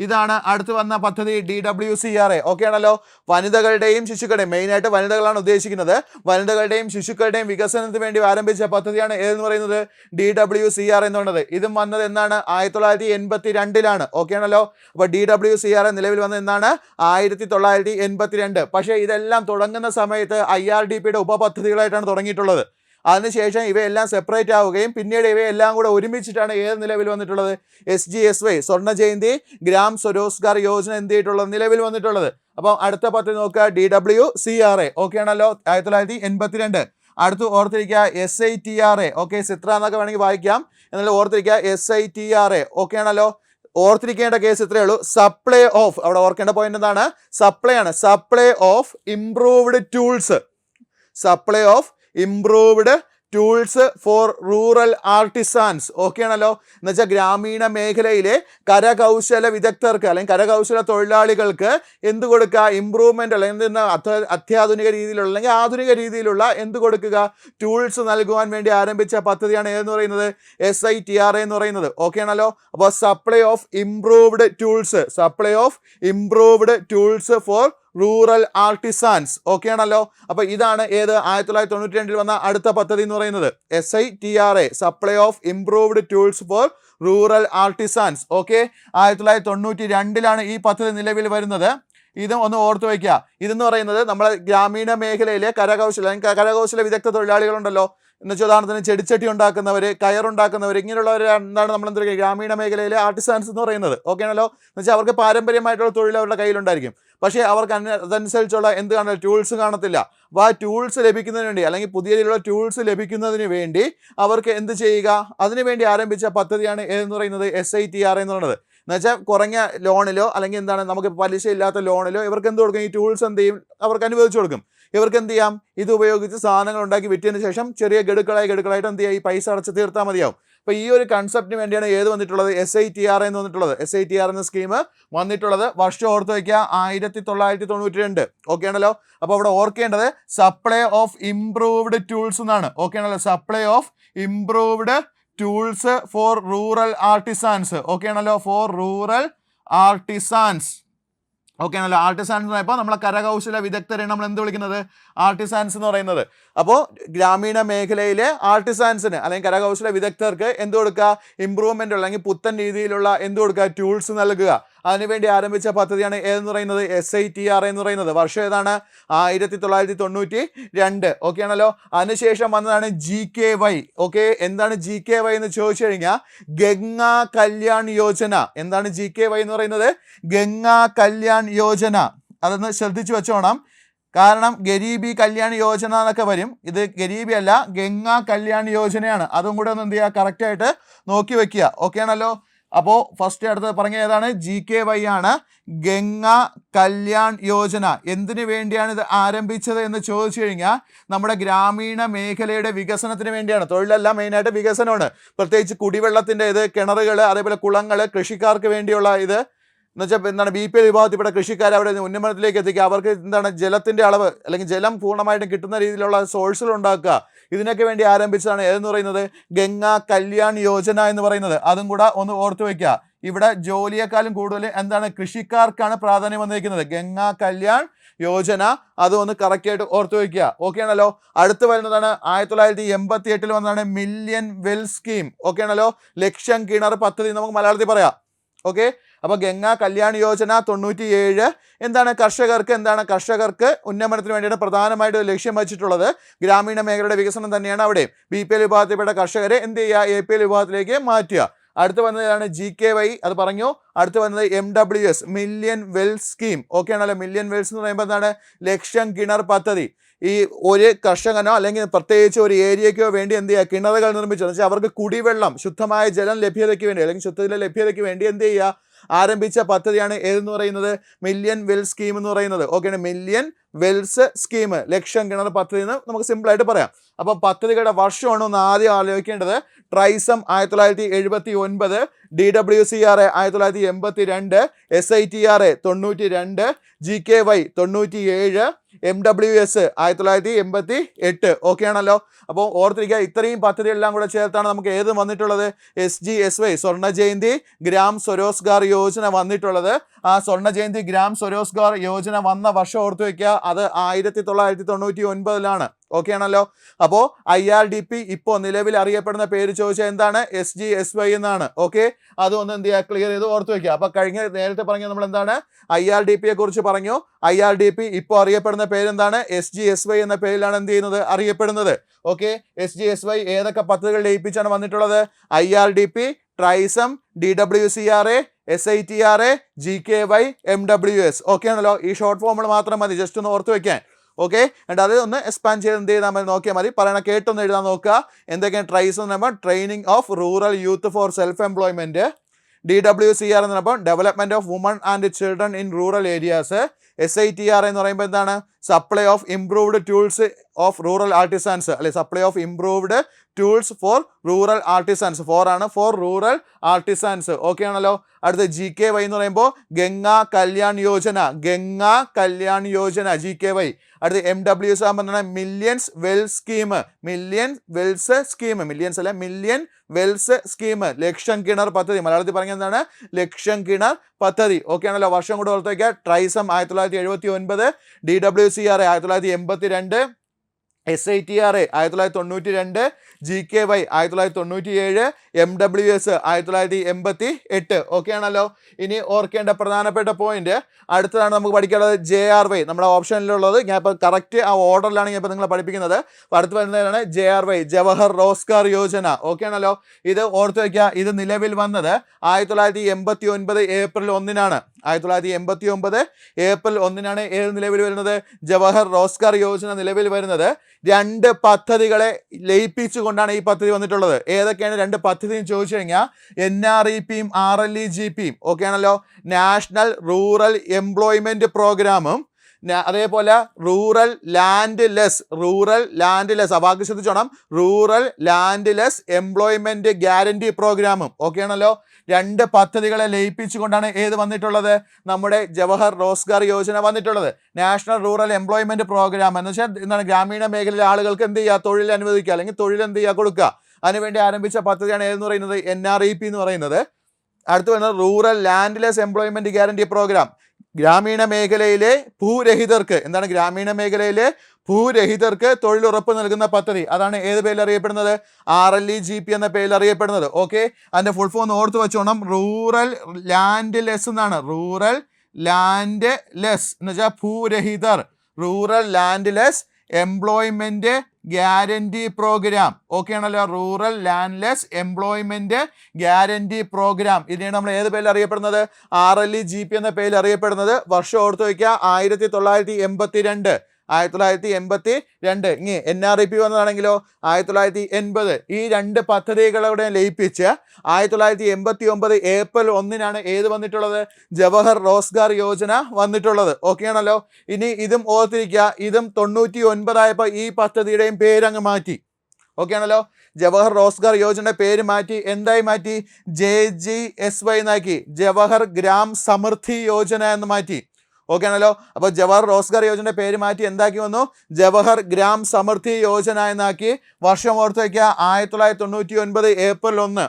ഇതാണ് അടുത്ത് വന്ന പദ്ധതി DWCRA. ഓക്കെ ആണല്ലോ. വനിതകളുടെയും ശിശുക്കളുടെയും, മെയിനായിട്ട് വനിതകളാണ് ഉദ്ദേശിക്കുന്നത്, വനിതകളുടെയും ശിശുക്കളുടെയും വികസനത്തിന് വേണ്ടി ആരംഭിച്ച പദ്ധതിയാണ് ഏതെന്ന് പറയുന്നത് DWCRA എന്ന് പറയുന്നത്. ഇതും വന്നത് എന്നാണ് 1982. ഓക്കെ ആണല്ലോ. അപ്പോൾ DWCRA നിലവിൽ വന്നത് എന്നാണ് 1982. പക്ഷേ ഇതെല്ലാം തുടങ്ങുന്ന സമയത്ത് IRDPയുടെ ഉപപദ്ധതികളായിട്ടാണ് തുടങ്ങിയിട്ടുള്ളത്. അതിനുശേഷം ഇവയെല്ലാം സെപ്പറേറ്റ് ആവുകയും പിന്നീട് ഇവയെല്ലാം കൂടെ ഒരുമിച്ചിട്ടാണ് ഏത് നിലവിൽ വന്നിട്ടുള്ളത് SGSY സ്വർണ്ണ ജയന്തി ഗ്രാം സ്വരോസ്ഗാർ യോജന എന്ത് ചെയ്തിട്ടുള്ളത് നിലവിൽ വന്നിട്ടുള്ളത്. അപ്പോൾ അടുത്ത പദ്ധതി നോക്കുക DWCRA. ഓക്കെ ആണല്ലോ, 1982. അടുത്ത് ഓർത്തിരിക്കുക SITRA. ഓക്കെ, സിത്ര എന്നൊക്കെ വേണമെങ്കിൽ വായിക്കാം, എന്നാലും ഓർത്തിരിക്കുക SITRA. ഓക്കെ ആണല്ലോ. ഓർത്തിരിക്കേണ്ട കേസ് ഇത്രയേ ഉള്ളൂ. സപ്ലൈ ഓഫ്, അവിടെ ഓർക്കേണ്ട പോയിന്റ് എന്താണ്? സപ്ലൈ ആണ്. Supply of improved tools. Supply of improved tools for rural artisans. Okay ആണല്ലോ. എന്ന് വെച്ചാൽ ഗ്രാമീണ മേഖലയിലെ കരകൗശല വിദഗ്ധർക്ക് അല്ലെങ്കിൽ കരകൗശല തൊഴിലാളികൾക്ക് എന്ത് കൊടുക്കുക? ഇംപ്രൂവ്മെന്റ് അല്ലെങ്കിൽ അത്യാധുനിക രീതിയിലുള്ള അല്ലെങ്കിൽ ആധുനിക രീതിയിലുള്ള എന്ത് കൊടുക്കുക? ടൂൾസ് നൽകുവാൻ വേണ്ടി ആരംഭിച്ച പദ്ധതിയാണ് ഏതെന്ന് പറയുന്നത് SITRA എന്ന് പറയുന്നത്. ഓക്കെ ആണല്ലോ. അപ്പോൾ supply of improved tools, supply of improved tools for rural artisans. Okay ആണല്ലോ. അപ്പോൾ ഇതാണ് ഏത് 1992 വന്ന അടുത്ത പദ്ധതി എന്ന് പറയുന്നത് SITRA, supply of improved tools for rural artisans. Okay, 1992 ഈ പദ്ധതി നിലവിൽ വരുന്നത്. ഇതും ഒന്ന് ഓർത്തു വയ്ക്കുക. ഇതെന്ന് പറയുന്നത് നമ്മളെ ഗ്രാമീണ മേഖലയിലെ കരകൗശല വിദഗ്ധ തൊഴിലാളികളുണ്ടല്ലോ, എന്നുവെച്ചാൽ ഉദാഹരണത്തിന് ചെടിച്ചട്ടി ഉണ്ടാക്കുന്നവർ, കയറുണ്ടാക്കുന്നവർ, ഇങ്ങനെയുള്ളവർ എന്താണ് നമ്മൾ എന്താ പറയുക ഗ്രാമീണ മേഖലയിലെ ആർട്ടിസാൻസ് എന്ന് പറയുന്നത്. ഓക്കെ ആണല്ലോ. എന്ന് വെച്ചാൽ അവർക്ക് പാരമ്പര്യമായിട്ടുള്ള തൊഴിൽ അവരുടെ കയ്യിലുണ്ടായിരിക്കും, പക്ഷേ അവർക്ക് അതനുസരിച്ചുള്ള എന്ത് കാണില്ല, ടൂൾസ് കാണത്തില്ല. അപ്പോൾ ആ ടൂൾസ് ലഭിക്കുന്നതിന് വേണ്ടി അല്ലെങ്കിൽ പുതിയ രീതിയിലുള്ള ടൂൾസ് ലഭിക്കുന്നതിന് വേണ്ടി അവർക്ക് എന്ത് ചെയ്യുക, അതിനുവേണ്ടി ആരംഭിച്ച പദ്ധതിയാണ് ഏതെന്ന് പറയുന്നത് SITRA എന്ന് പറയുന്നത്. എന്നുവെച്ചാൽ കുറഞ്ഞ ലോണിലോ അല്ലെങ്കിൽ എന്താണ് നമുക്ക് പലിശ ഇല്ലാത്ത ലോണിലോ ഇവർക്ക് എന്ത് കൊടുക്കും? ഈ ടൂൾസ് എന്ത് ചെയ്യും? അവർക്ക് അനുവദിച്ചു കൊടുക്കും. ഇവർക്ക് എന്ത് ചെയ്യാം? ഇത് ഉപയോഗിച്ച് സാധനങ്ങൾ ഉണ്ടാക്കി വിറ്റതിന് ശേഷം ചെറിയ ഗഡുക്കളായിട്ട് എന്ത് ചെയ്യുക? ഈ പൈസ അടച്ച് തീർത്താൽ മതിയാവും. അപ്പോൾ ഈ ഒരു കൺസെപ്റ്റിന് വേണ്ടിയാണ് ഏത് വന്നിട്ടുള്ളത് SITRA എന്ന് വന്നിട്ടുള്ളത്. SITRA എന്ന സ്കീം വന്നിട്ടുള്ളത്. വർഷം ഓർത്ത് വയ്ക്കുക 1992. ഓക്കെ ആണല്ലോ. അപ്പോൾ അവിടെ ഓർക്കേണ്ടത് സപ്ലൈ ഓഫ് ഇംപ്രൂവ്ഡ് ടൂൾസ് എന്നാണ്. ഓക്കെ ആണല്ലോ. Supply of improved tools for rural artisans. Okay ആണല്ലോ. For rural artisans. ഓക്കെ ആണല്ലോ. ആർട്ടിസാൻസ് എന്ന് പറയുമ്പോൾ നമ്മളെ കരകൗശല വിദഗ്ധരെ നമ്മൾ എന്ത് വിളിക്കുന്നത്? ആർട്ടിസാൻസ് എന്ന് പറയുന്നത്. അപ്പോൾ ഗ്രാമീണ മേഖലയിലെ ആർട്ടിസാൻസിന് അല്ലെങ്കിൽ കരകൗശല വിദഗ്ധർക്ക് എന്ത് കൊടുക്കുക? ഇമ്പ്രൂവ്മെൻ്റ് അല്ലെങ്കിൽ പുത്തൻ രീതിയിലുള്ള എന്ത് കൊടുക്കുക? ടൂൾസ് നൽകുക. അതിനുവേണ്ടി ആരംഭിച്ച പദ്ധതിയാണ് ഏതെന്ന് പറയുന്നത് SITRA എന്ന് പറയുന്നത്. വർഷം ഏതാണ്? 1992. ഓക്കെ ആണല്ലോ. അതിനുശേഷം വന്നതാണ് GKY. ഓക്കെ, എന്താണ് GKY എന്ന് ചോദിച്ചു കഴിഞ്ഞാൽ ഗംഗാ കല്യാൺ യോജന. എന്താണ് GKY എന്ന് പറയുന്നത്? ഗംഗാ കല്യാൺ യോജന. അതൊന്ന് ശ്രദ്ധിച്ചു വെച്ചോണം, കാരണം ഗരീബി കല്യാൺ യോജന എന്നൊക്കെ വരും. ഇത് ഗരീബി അല്ല, ഗംഗാ കല്യാൺ യോജനയാണ്. അതും കൂടെ ഒന്ന് എന്ത് ചെയ്യുക? കറക്റ്റായിട്ട് നോക്കി വെക്കുക. ഓക്കെ ആണല്ലോ. അപ്പോൾ ഫസ്റ്റ് അടുത്ത് പറഞ്ഞ ഏതാണ്? GKY ആണ്, ഗംഗാ കല്യാൺ യോജന. എന്തിനു വേണ്ടിയാണ് ഇത് ആരംഭിച്ചത് എന്ന് ചോദിച്ചു കഴിഞ്ഞാൽ നമ്മുടെ ഗ്രാമീണ മേഖലയുടെ വികസനത്തിന് വേണ്ടിയാണ്. തൊഴിലല്ല, മെയിനായിട്ട് വികസനമാണ്. പ്രത്യേകിച്ച് കുടിവെള്ളത്തിൻ്റെ ഇത്, കിണറുകൾ, അതേപോലെ കുളങ്ങൾ, കൃഷിക്കാർക്ക് വേണ്ടിയുള്ള ഇത് എന്നുവെച്ചാൽ എന്താണ് BPL വിഭാഗത്തിൽപ്പെട്ട കൃഷിക്കാരെ അവിടെ ഉന്നമനത്തിലേക്ക് എത്തിക്കുക. അവർക്ക് എന്താണ് ജലത്തിൻ്റെ അളവ് അല്ലെങ്കിൽ ജലം പൂർണ്ണമായിട്ടും കിട്ടുന്ന രീതിയിലുള്ള സോഴ്സുകൾ ഉണ്ടാക്കുക. ഇതിനൊക്കെ വേണ്ടി ആരംഭിച്ചതാണ് ഏതെന്ന് പറയുന്നത് ഗംഗാ കല്യാൺ യോജന എന്ന് പറയുന്നത്. അതും കൂടെ ഒന്ന് ഓർത്തു വയ്ക്കുക. ഇവിടെ ജോലിയെക്കാളും കൂടുതൽ എന്താണ് കൃഷിക്കാർക്കാണ് പ്രാധാന്യം വന്നിരിക്കുന്നത്. ഗംഗാ കല്യാൺ യോജന, അത് ഒന്ന് കറക്റ്റായിട്ട് ഓർത്തു വയ്ക്കുക. ഓക്കെ ആണല്ലോ. അടുത്ത് വരുന്നതാണ് 1988 വന്നതാണ് മില്യൺ വെൽ സ്കീം. ഓക്കെ ആണല്ലോ. ലക്ഷം കിണർ പദ്ധതി നമുക്ക് മലയാളത്തിൽ പറയാം. ഓക്കെ, അപ്പോൾ ഗംഗാ കല്യാൺ യോജന 97 എന്താണ് കർഷകർക്ക് ഉന്നമനത്തിന് വേണ്ടിയാണ് പ്രധാനമായിട്ട് ലക്ഷ്യം വെച്ചിട്ടുള്ളത്. ഗ്രാമീണ മേഖലയുടെ വികസനം തന്നെയാണ് അവിടെ. BPL വിഭാഗത്തിൽപ്പെട്ട കർഷകരെ എന്ത് ചെയ്യുക? APL വിഭാഗത്തിലേക്ക് മാറ്റുക. അടുത്ത് വന്നതാണ് GKY, അത് പറഞ്ഞു. അടുത്ത് വന്നത് MWS, million well scheme. Okay ആണല്ലോ. മില്യൺ വെൽസ് എന്ന് പറയുമ്പോൾ എന്താണ്? ലക്ഷം കിണർ പദ്ധതി. ഈ ഒരു കർഷകനോ അല്ലെങ്കിൽ പ്രത്യേകിച്ച് ഒരു ഏരിയയ്ക്കോ വേണ്ടി എന്ത് ചെയ്യുക? കിണറുകൾ നിർമ്മിച്ചു വെച്ചാൽ അവർക്ക് കുടിവെള്ളം, ശുദ്ധമായ ജലം ലഭ്യതയ്ക്ക് വേണ്ടി അല്ലെങ്കിൽ ശുദ്ധജല ലഭ്യതയ്ക്ക് വേണ്ടി എന്ത് ചെയ്യുക? ആരംഭിച്ച പദ്ധതിയാണ് ഏതെന്ന് പറയുന്നത്? മില്യൺ വെൽ സ്കീം എന്ന് പറയുന്നത്. ഓക്കെ, മില്യൺ വെൽസ് സ്കീം, ലക്ഷം കിണർ പദ്ധതി എന്ന് നമുക്ക് സിമ്പിളായിട്ട് പറയാം. അപ്പോൾ പദ്ധതികളുടെ വർഷമാണ് ഒന്ന് ആദ്യം ആലോചിക്കേണ്ടത്. TRYSEM 1979, DWCR 1982, SITR 92, GKY 97, MWS 1988. Okay ആണല്ലോ. അപ്പോൾ ഓർത്തിരിക്കുക, ഇത്രയും പദ്ധതികളെല്ലാം കൂടെ ചേർത്താണ് നമുക്ക് ഏത് വന്നിട്ടുള്ളത്? SGSY, സ്വർണ്ണ ജയന്തി ഗ്രാം സ്വരോസ്ഗാർ യോജന വന്നിട്ടുള്ളത്. ആ സ്വർണ്ണ ജയന്തി ഗ്രാം സ്വരോസ്ഗാർ യോജന വന്ന വർഷം ഓർത്ത് വയ്ക്കുക, അത് 1999. ഓക്കെ ആണല്ലോ. അപ്പോൾ IRDP ഇപ്പോൾ നിലവിൽ അറിയപ്പെടുന്ന പേര് ചോദിച്ചാൽ എന്താണ്? SGSY എന്നാണ്. ഓക്കെ, അതൊന്ന് എന്ത് ചെയ്യുക? ക്ലിയർ ചെയ്ത് ഓർത്ത് വയ്ക്കുക. അപ്പോൾ നേരത്തെ പറഞ്ഞ നമ്മൾ എന്താണ്? IRDPയെ കുറിച്ച് പറഞ്ഞു. IRDP ഇപ്പോൾ അറിയപ്പെടുന്ന പേരെന്താണ്? SGSY എന്ന പേരിലാണ് എന്ത് ചെയ്യുന്നത്? അറിയപ്പെടുന്നത്. ഓക്കെ, SGSY ഏതൊക്കെ പദ്ധതികൾ ലയിപ്പിച്ചാണ് വന്നിട്ടുള്ളത്? IRDP, TRYSEM, DWCR, SITR, GKY, MWS. Okay ആണല്ലോ. ഈ ഷോർട്ട് ഫോമുകൾ മാത്രം മതി, ജസ്റ്റ് ഒന്ന് ഓർത്ത് വയ്ക്കാൻ. ഓക്കെ, എന്നിട്ട് അത് ഒന്ന് എക്സ്പാൻഡ് ചെയ്ത് എന്ത് ചെയ്താൽ മതി? നോക്കിയാൽ മതി. പറയണ കേട്ടൊന്ന് എഴുതാൻ നോക്കുക. എന്തൊക്കെയാണ്? ട്രൈസം എന്ന് പറയുമ്പോൾ training of rural youth for self employment. DWCR എന്ന് പറയുമ്പോൾ development of women and children in rural areas. SITR എന്ന് പറയുമ്പോൾ എന്താണ്? Supply of improved tools of rural artisans, അല്ലെ supply of improved tools for rural artisans. For rural artisans. Okay ആണല്ലോ. അടുത്ത GKY എന്ന് പറയുമ്പോൾ ഗംഗാ കല്യാൺ യോജന, GKY. അടുത്ത MWS ആകുമ്പോൾ millions well scheme, million wells scheme, millions അല്ല മില്യൺ വെൽസ് സ്കീം, ലക്ഷം കിണർ പദ്ധതി. മലയാളത്തിൽ പറഞ്ഞ എന്താണ്? ലക്ഷം കിണർ പദ്ധതി. ഓക്കെ ആണല്ലോ. വർഷം കൂടെ ഓർത്ത് വയ്ക്കുക. TRYSEM 1979, DWCR 1982, SITR 1992, GKY 1997, MWS 1988. Okay ആണല്ലോ. ഇനി ഓർക്കേണ്ട പ്രധാനപ്പെട്ട പോയിന്റ് അടുത്തതാണ് നമുക്ക് പഠിക്കേണ്ടത്. JRY, നമ്മുടെ ഓപ്ഷനിലുള്ളത്. ഞാൻ ഇപ്പോൾ കറക്റ്റ് ആ ഓർഡറിലാണ് ഞാൻ ഇപ്പോൾ നിങ്ങളെ പഠിപ്പിക്കുന്നത്. അപ്പോൾ അടുത്ത് വരുന്നതാണ് JRY, ജവഹർ റോസ്ഗാർ യോജന. ഓക്കെ ആണല്ലോ. ഇത് ഓർത്ത് വയ്ക്കുക. ഇത് നിലവിൽ വന്നത് 1989 ഏപ്രിൽ 1-നാണ്. 1989 ഏപ്രിൽ 1-നാണ് ഏത് നിലവിൽ വരുന്നത്? ജവഹർ റോസ്ഗാർ യോജന നിലവിൽ വരുന്നത്. 2 പദ്ധതികളെ ലയിപ്പിച്ചുകൊണ്ടാണ് ഈ പദ്ധതി വന്നിട്ടുള്ളത്. ഏതൊക്കെയാണ് 2 പദ്ധതി എന്ന് ചോദിച്ചു കഴിഞ്ഞാൽ NREPയും RLEGPയും. ഓക്കെ ആണല്ലോ. നാഷണൽ റൂറൽ എംപ്ലോയ്മെൻറ്റ് പ്രോഗ്രാമും അതേപോലെ റൂറൽ ലാൻഡ് ലെസ് വാക്ക് ശ്രദ്ധിച്ചോണം, rural landless employment guarantee പ്രോഗ്രാമും. ഓക്കെ ആണല്ലോ. 2 പദ്ധതികളെ ലയിപ്പിച്ചുകൊണ്ടാണ് ഏത് വന്നിട്ടുള്ളത്? നമ്മുടെ ജവഹർ റോസ്ഗാർ യോജന വന്നിട്ടുള്ളത്. നാഷണൽ റൂറൽ എംപ്ലോയ്മെന്റ് പ്രോഗ്രാം എന്ന് വെച്ചാൽ എന്താണ്? ഗ്രാമീണ മേഖലയിലെ ആളുകൾക്ക് എന്ത് ചെയ്യുക? തൊഴിൽ അനുവദിക്കുക, അല്ലെങ്കിൽ തൊഴിൽ എന്ത് ചെയ്യുക? കൊടുക്കുക. അതിനുവേണ്ടി ആരംഭിച്ച പദ്ധതിയാണ് ഏതെന്ന് പറയുന്നത്? NREP എന്ന് പറയുന്നത്. അടുത്ത് വരുന്നത് rural landless employment guarantee programme. ഗ്രാമീണ മേഖലയിലെ ഭൂരഹിതർക്ക് എന്താണ്? ഗ്രാമീണ മേഖലയിലെ ഭൂരഹിതർക്ക് തൊഴിലുറപ്പ് നൽകുന്ന പദ്ധതി. അതാണ് ഏത് പേരിൽ അറിയപ്പെടുന്നത്? RLEGP എന്ന പേരിൽ അറിയപ്പെടുന്നത്. ഓക്കെ, അതിൻ്റെ ഫുൾ ഫോം ഓർത്ത് വെച്ചോണം. റൂറൽ ലാൻഡ് ലെസ് എന്നാണ്. റൂറൽ ലാൻഡ് ലെസ് എന്ന് വെച്ചാൽ ഭൂരഹിതർ. Rural landless employment guarantee programme. Okay ആണല്ലോ. Rural landless employment guarantee programme. ഇതിനെയാണ് നമ്മൾ ഏത് പേരിൽ അറിയപ്പെടുന്നത്? RLEGP എന്ന പേരിൽ അറിയപ്പെടുന്നത്. വർഷം ഓർത്ത് വയ്ക്കുക, 1982. 1982. ഇനി NREP വന്നതാണെങ്കിലോ 1980. ഈ 2 പദ്ധതികളുടെ ലയിപ്പിച്ച് 1989 ഏപ്രിൽ 1-നാണ് ഏത് വന്നിട്ടുള്ളത്? ജവഹർ റോസ്ഗാർ യോജന വന്നിട്ടുള്ളത്. ഓക്കെ ആണല്ലോ. ഇനി ഇതും ഓർത്തിരിക്കുക, ഇതും 99 ആയപ്പോൾ ഈ പദ്ധതിയുടെയും പേരങ്ങ് മാറ്റി. ഓക്കെ ആണല്ലോ. ജവഹർ റോസ്ഗാർ യോജന പേര് മാറ്റി. എന്തായി മാറ്റി? JGSY എന്നാക്കി. ജവഹർ ഗ്രാം സമൃദ്ധി യോജന എന്ന് മാറ്റി. ഓക്കെ ആണല്ലോ. അപ്പോൾ ജവഹർ റോസ്ഗാർ യോജന പേര് മാറ്റി എന്താക്കി വന്നു? ജവഹർ ഗ്രാം സമൃദ്ധി യോജന എന്നാക്കി. വർഷം ഓർത്ത് വയ്ക്കുക, 1999 ഏപ്രിൽ 1.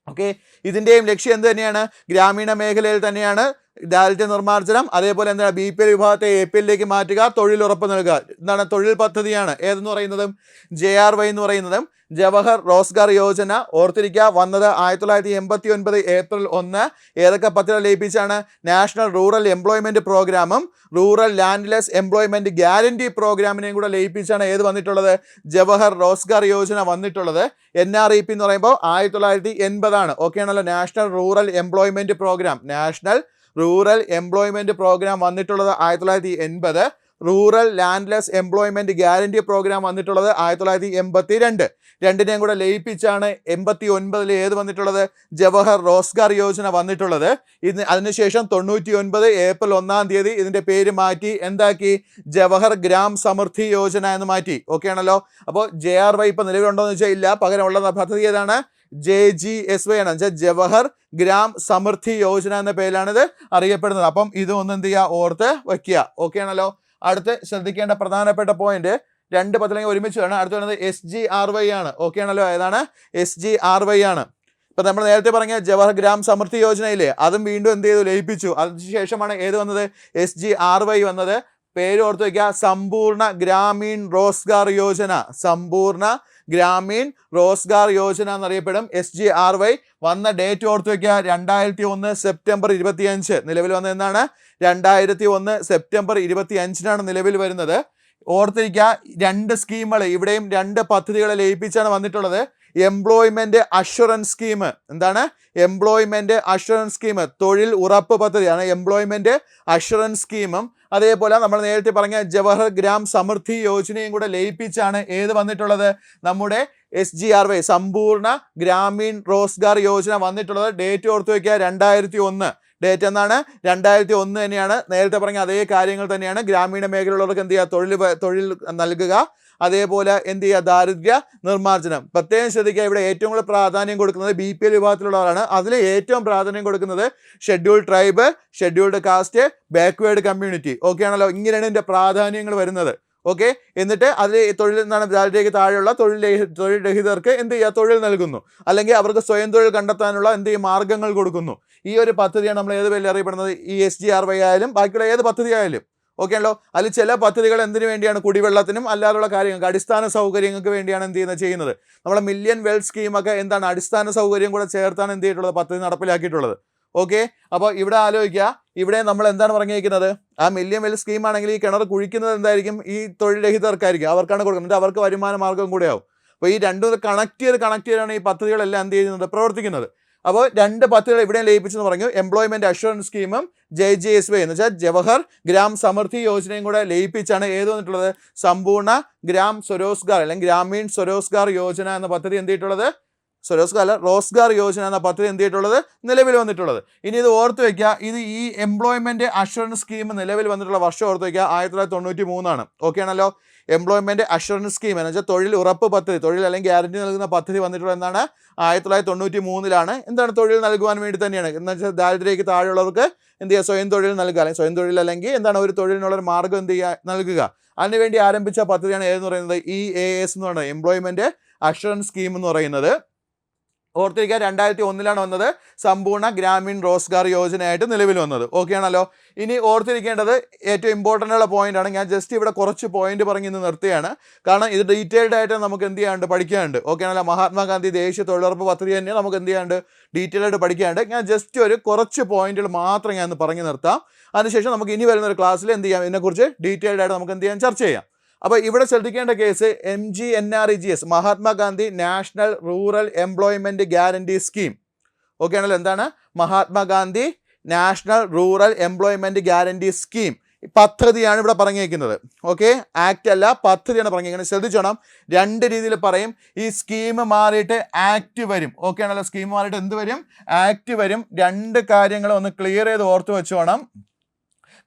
ഓക്കെ, ഇതിൻ്റെയും ലക്ഷ്യം എന്ത് തന്നെയാണ്? ഗ്രാമീണ മേഖലയിൽ തന്നെയാണ് ദാരിദ്ര്യ നിർമ്മാർജ്ജനം, അതേപോലെ എന്താണ് BPL വിഭാഗത്തെ APLലേക്ക് മാറ്റുക, തൊഴിലുറപ്പ് നൽകുക. എന്താണ് തൊഴിൽ പദ്ധതിയാണ് ഏതെന്ന് പറയുന്നതും JRY എന്ന് പറയുന്നതും ജവഹർ റോസ്ഗാർ യോജന. ഓർത്തിരിക്കുക, വന്നത് 1989 ഏപ്രിൽ 1. ഏതൊക്കെ പദ്ധതികൾ ലയിപ്പിച്ചാണ്? നാഷണൽ റൂറൽ എംപ്ലോയ്മെന്റ് പ്രോഗ്രാമും റൂറൽ ലാൻഡ്ലെസ് എംപ്ലോയ്മെന്റ് ഗ്യാരണ്ടി പ്രോഗ്രാമിനെയും കൂടെ ലയിപ്പിച്ചാണ് ഏത് വന്നിട്ടുള്ളത്? ജവഹർ റോസ്ഗാർ യോജന വന്നിട്ടുള്ളത്. NREP എന്ന് പറയുമ്പോൾ 1980 ഓക്കെ ആണല്ലോ. National rural employment programme, national rural employment programme വന്നിട്ടുള്ളത് 1980. Rural landless employment guarantee programme വന്നിട്ടുള്ളത് 1982. രണ്ടിനെയും കൂടെ ലയിപ്പിച്ചാണ് 89 ഏത് വന്നിട്ടുള്ളത്? ജവഹർ റോസ്ഗാർ യോജന വന്നിട്ടുള്ളത്. അതിനുശേഷം 99 ഏപ്രിൽ 1 ഇതിന്റെ പേര് മാറ്റി എന്താക്കി? ജവഹർ ഗ്രാം സമൃദ്ധി യോജന എന്ന് മാറ്റി. ഓക്കെ ആണല്ലോ. അപ്പോൾ JRY ഇപ്പൊ നിലവിലുണ്ടോ എന്ന് വെച്ചാൽ ഇല്ല, പകരമുള്ള പദ്ധതി ഏതാണ്? JGSY ആണ്, ജവഹർ ഗ്രാം സമൃദ്ധി യോജന എന്ന പേരിലാണ് ഇത് അറിയപ്പെടുന്നത്. അപ്പം ഇത് ഒന്ന് എന്ത് ചെയ്യുക? ഓർത്ത് വയ്ക്കുക. ഓക്കെ ആണല്ലോ. അടുത്ത് ശ്രദ്ധിക്കേണ്ട പ്രധാനപ്പെട്ട പോയിന്റ്, രണ്ട് പദ്ധതികൾ ഒരുമിച്ച് വേണം. അടുത്ത് വരുന്നത് SGRY ആണ്. ഓക്കെ ആണല്ലോ. ഏതാണ്? SGRY ആണ്. ഇപ്പൊ നമ്മൾ നേരത്തെ പറഞ്ഞ ജവഹർ ഗ്രാം സമൃദ്ധി യോജനയില്ലേ, അതും വീണ്ടും എന്ത് ചെയ്തു? ലയിപ്പിച്ചു. അതിനുശേഷമാണ് ഏത് വന്നത്? SGRY വന്നത്. പേര് ഓർത്ത് വയ്ക്കുക, സമ്പൂർണ്ണ ഗ്രാമീൺ റോസ്ഗാർ യോജന. സമ്പൂർണ്ണ ഗ്രാമീൺ റോസ്ഗാർ യോജന എന്നറിയപ്പെടും. SGRY വന്ന ഡേറ്റ് ഓർത്ത് വയ്ക്കുക, 2001 സെപ്റ്റംബർ 25. നിലവിൽ വന്നത് എന്നാണ്? 2001 സെപ്റ്റംബർ 25 നിലവിൽ വരുന്നത്. ഓർത്തിരിക്കുക, രണ്ട് സ്കീമുകൾ, ഇവിടെയും രണ്ട് പദ്ധതികളെ ലയിപ്പിച്ചാണ് വന്നിട്ടുള്ളത്. Employment assurance scheme. എന്താണ്? എംപ്ലോയ്മെന്റ് അഷുറൻസ് സ്കീം, തൊഴിൽ ഉറപ്പ് പദ്ധതിയാണ് എംപ്ലോയ്മെന്റ് അഷുറൻസ് സ്കീമും. അതേപോലെ നമ്മൾ നേരത്തെ പറഞ്ഞ ജവഹർ ഗ്രാം സമൃദ്ധി യോജനയും കൂടെ ലയിപ്പിച്ചാണ് ഏത് വന്നിട്ടുള്ളത്? നമ്മുടെ SGRY, സമ്പൂർണ്ണ ഗ്രാമീൺ റോസ്ഗാർ യോജന വന്നിട്ടുള്ളത്. ഡേറ്റ് ഓർത്ത് വയ്ക്കുക, 2001. ഡേറ്റ് എന്നാണ്? 2001 തന്നെയാണ്. നേരത്തെ പറഞ്ഞ അതേ കാര്യങ്ങൾ തന്നെയാണ്. ഗ്രാമീണ മേഖലയുള്ളവർക്ക് എന്ത് ചെയ്യുക? തൊഴിൽ നൽകുക. അതേപോലെ എന്ത് ചെയ്യുക? ദാരിദ്ര്യ നിർമ്മാർജ്ജനം. പ്രത്യേകം ശ്രദ്ധിക്കുക, ഇവിടെ ഏറ്റവും കൂടുതൽ പ്രാധാന്യം കൊടുക്കുന്നത് BPL വിഭാഗത്തിലുള്ളവരാണ്. അതിൽ ഏറ്റവും പ്രാധാന്യം കൊടുക്കുന്നത് scheduled tribe, scheduled caste, backward community. Okay ആണല്ലോ. ഇങ്ങനെയാണ് ഇതിൻ്റെ പ്രാധാന്യങ്ങൾ വരുന്നത്. ഓക്കെ. എന്നിട്ട് അതിൽ തൊഴിൽ എന്താണ്? ദാരിദ്ര്യക്ക് താഴെയുള്ള തൊഴിൽ രഹിതർക്ക് എന്ത് ചെയ്യുക? തൊഴിൽ നൽകുന്നു. അല്ലെങ്കിൽ അവർക്ക് സ്വയം തൊഴിൽ കണ്ടെത്താനുള്ള എന്ത് ചെയ്യും? മാർഗങ്ങൾ കൊടുക്കുന്നു. ഈ ഒരു പദ്ധതിയാണ് നമ്മൾ ഏത് പേരിൽ അറിയപ്പെടുന്നത്? ഈ SGRY ആയാലും ബാക്കിയുള്ള ഏത് പദ്ധതി ആയാലും. ഓക്കെ ആണല്ലോ. അതിൽ ചില പദ്ധതികൾ എന്തിനു വേണ്ടിയാണ്? കുടിവെള്ളത്തിനും അല്ലാതുള്ള കാര്യങ്ങൾക്ക്, അടിസ്ഥാന സൗകര്യങ്ങൾക്ക് വേണ്ടിയാണ് എന്ത് ചെയ്യുന്നത്? നമ്മളെ മില്യൺ വെൽ സ്കീമൊക്കെ എന്താണ്? അടിസ്ഥാന സൗകര്യം കൂടെ ചേർത്താണ് എന്ത് ചെയ്തിട്ടുള്ളത്? പദ്ധതി നടപ്പിലാക്കിയിട്ടുള്ളത്. ഓക്കെ. അപ്പോൾ ഇവിടെ ആലോചിക്കുക, ഇവിടെ നമ്മൾ എന്താണ് പറഞ്ഞിരിക്കുന്നത്? ആ മില്യൺ വെൽ സ്കീം ആണെങ്കിൽ ഈ കിണർ കുഴിക്കുന്നത് എന്തായിരിക്കും? ഈ തൊഴിൽ രഹിതർക്കായിരിക്കും, അവർക്കാണ് കൊടുക്കുന്നത്. അവർക്ക് വരുമാന മാർഗം കൂടെ ആവും. അപ്പോൾ ഈ രണ്ടും കണക്ട് ചെയ്താണ് ഈ പദ്ധതികളെല്ലാം എന്ത് ചെയ്യുന്നത്? പ്രവർത്തിക്കുന്നത്. അപ്പോൾ രണ്ട് പദ്ധതികൾ ഇവിടെ ലയിപ്പിച്ചെന്ന് പറഞ്ഞു. എംപ്ലോയ്മെന്റ് അഷുറൻസ് സ്കീമും JGSY എന്ന് വെച്ചാൽ ജവഹർ ഗ്രാം സമൃദ്ധി യോജനയും കൂടെ ലയിപ്പിച്ചാണ് ഏത് വന്നിട്ടുള്ളത്? സമ്പൂർണ്ണ ഗ്രാം സ്വരോസ്ഗാർ അല്ലെങ്കിൽ ഗ്രാമീൺ സ്വരോസ്ഗാർ യോജന എന്ന പദ്ധതി എന്ത് ചെയ്തിട്ടുള്ളത്? റോസ്ഗാർ യോജന എന്ന പദ്ധതി എന്ത് ചെയ്തിട്ടുള്ളത്? നിലവിൽ വന്നിട്ടുള്ളത്. ഇനി ഇത് ഓർത്ത് വയ്ക്കുക, ഇത് ഈ എംപ്ലോയ്മെന്റ് അഷുറൻസ് സ്കീം നിലവിൽ വന്നിട്ടുള്ള വർഷം ഓർത്ത് വയ്ക്കുക, 1993. ഓക്കെ ആണല്ലോ. എംപ്ലോയ്മെന്റ് അഷുറൻസ് സ്കീം എന്ന് വെച്ചാൽ തൊഴിൽ ഉറപ്പ് പദ്ധതി, തൊഴിൽ അല്ലെങ്കിൽ ഗ്യാരണ്ടി നൽകുന്ന പദ്ധതി വന്നിട്ടുള്ളത് എന്താണ്? 1993 എന്താണ്? തൊഴിൽ നൽകുവാൻ വേണ്ടി തന്നെയാണ്. എന്ന് വെച്ചാൽ ദാരിദ്ര്യക്ക് താഴെയുള്ളവർക്ക് എന്ത് ചെയ്യുക? സ്വയം തൊഴിൽ നൽകുക, അല്ലെങ്കിൽ സ്വയം തൊഴിൽ അല്ലെങ്കിൽ എന്താണ്? ഒരു തൊഴിലിനുള്ളൊരു മാർഗ്ഗം എന്ത് ചെയ്യുക? നൽകുക. അതിനുവേണ്ടി ആരംഭിച്ച പദ്ധതിയാണ് ഏതെന്ന് പറയുന്നത്? EAS എന്ന് പറയുന്നത്, എംപ്ലോയ്മെന്റ് അഷുറൻസ് സ്കീം എന്ന് പറയുന്നത്. ഓർത്തിരിക്കുക, 2001 വന്നത്. സമ്പൂർണ്ണ ഗ്രാമീൺ റോസ്ഗാർ യോജനയായിട്ട് നിലവിൽ വന്നത്. ഓക്കെ ആണല്ലോ. ഇനി ഓർത്തിരിക്കേണ്ടത് ഏറ്റവും ഇമ്പോർട്ടൻ്റ് ഉള്ള പോയിന്റാണ്. ഞാൻ ജസ്റ്റ് ഇവിടെ കുറച്ച് പോയിന്റ് പറഞ്ഞ് ഇന്ന് നിർത്തുകയാണ്. കാരണം ഇത് ഡീറ്റെയിൽഡ് ആയിട്ട് നമുക്ക് എന്ത് ചെയ്യാണ്ട് പഠിക്കാനുണ്ട്. ഓക്കെ ആണല്ലോ. മഹാത്മാഗാന്ധി ദേശീയ തൊഴിലുറപ്പ് പദ്ധതി തന്നെ നമുക്ക് എന്ത് ചെയ്യാണ്ട് ഡീറ്റെയിൽ ആയിട്ട് പഠിക്കാനുണ്ട്. ഞാൻ ജസ്റ്റ് ഒരു കുറച്ച് പോയിന്റുകൾ മാത്രം ഞാൻ പറഞ്ഞു നിർത്താം. അതിനുശേഷം നമുക്ക് ഇനി വരുന്ന ഒരു ക്ലാസ്സിൽ എന്ത് ചെയ്യാം? ഇതിനെക്കുറിച്ച് ഡീറ്റെയിൽഡ് ആയിട്ട് നമുക്ക് എന്ത് ചെയ്യാം? ചർച്ച ചെയ്യാം. അപ്പോൾ ഇവിടെ ശ്രദ്ധിക്കേണ്ട case MGNREGS, Mahatma Gandhi national rural employment guarantee scheme. Okay ആണല്ലോ. എന്താണ്? Mahatma Gandhi national rural employment guarantee scheme പദ്ധതിയാണ് ഇവിടെ പറഞ്ഞേക്കുന്നത്. ഓക്കെ, ആക്ട് അല്ല, പദ്ധതിയാണ് പറഞ്ഞേക്കുന്നത്. ശ്രദ്ധിച്ചോണം, രണ്ട് രീതിയിൽ പറയും. ഈ സ്കീം മാറിയിട്ട് ആക്ട് വരും. ഓക്കെ ആണല്ലോ. സ്കീം മാറിയിട്ട് എന്ത് വരും? ആക്ട് വരും. രണ്ട് കാര്യങ്ങൾ ഒന്ന് ക്ലിയർ ചെയ്ത് ഓർത്ത് വെച്ചോണം.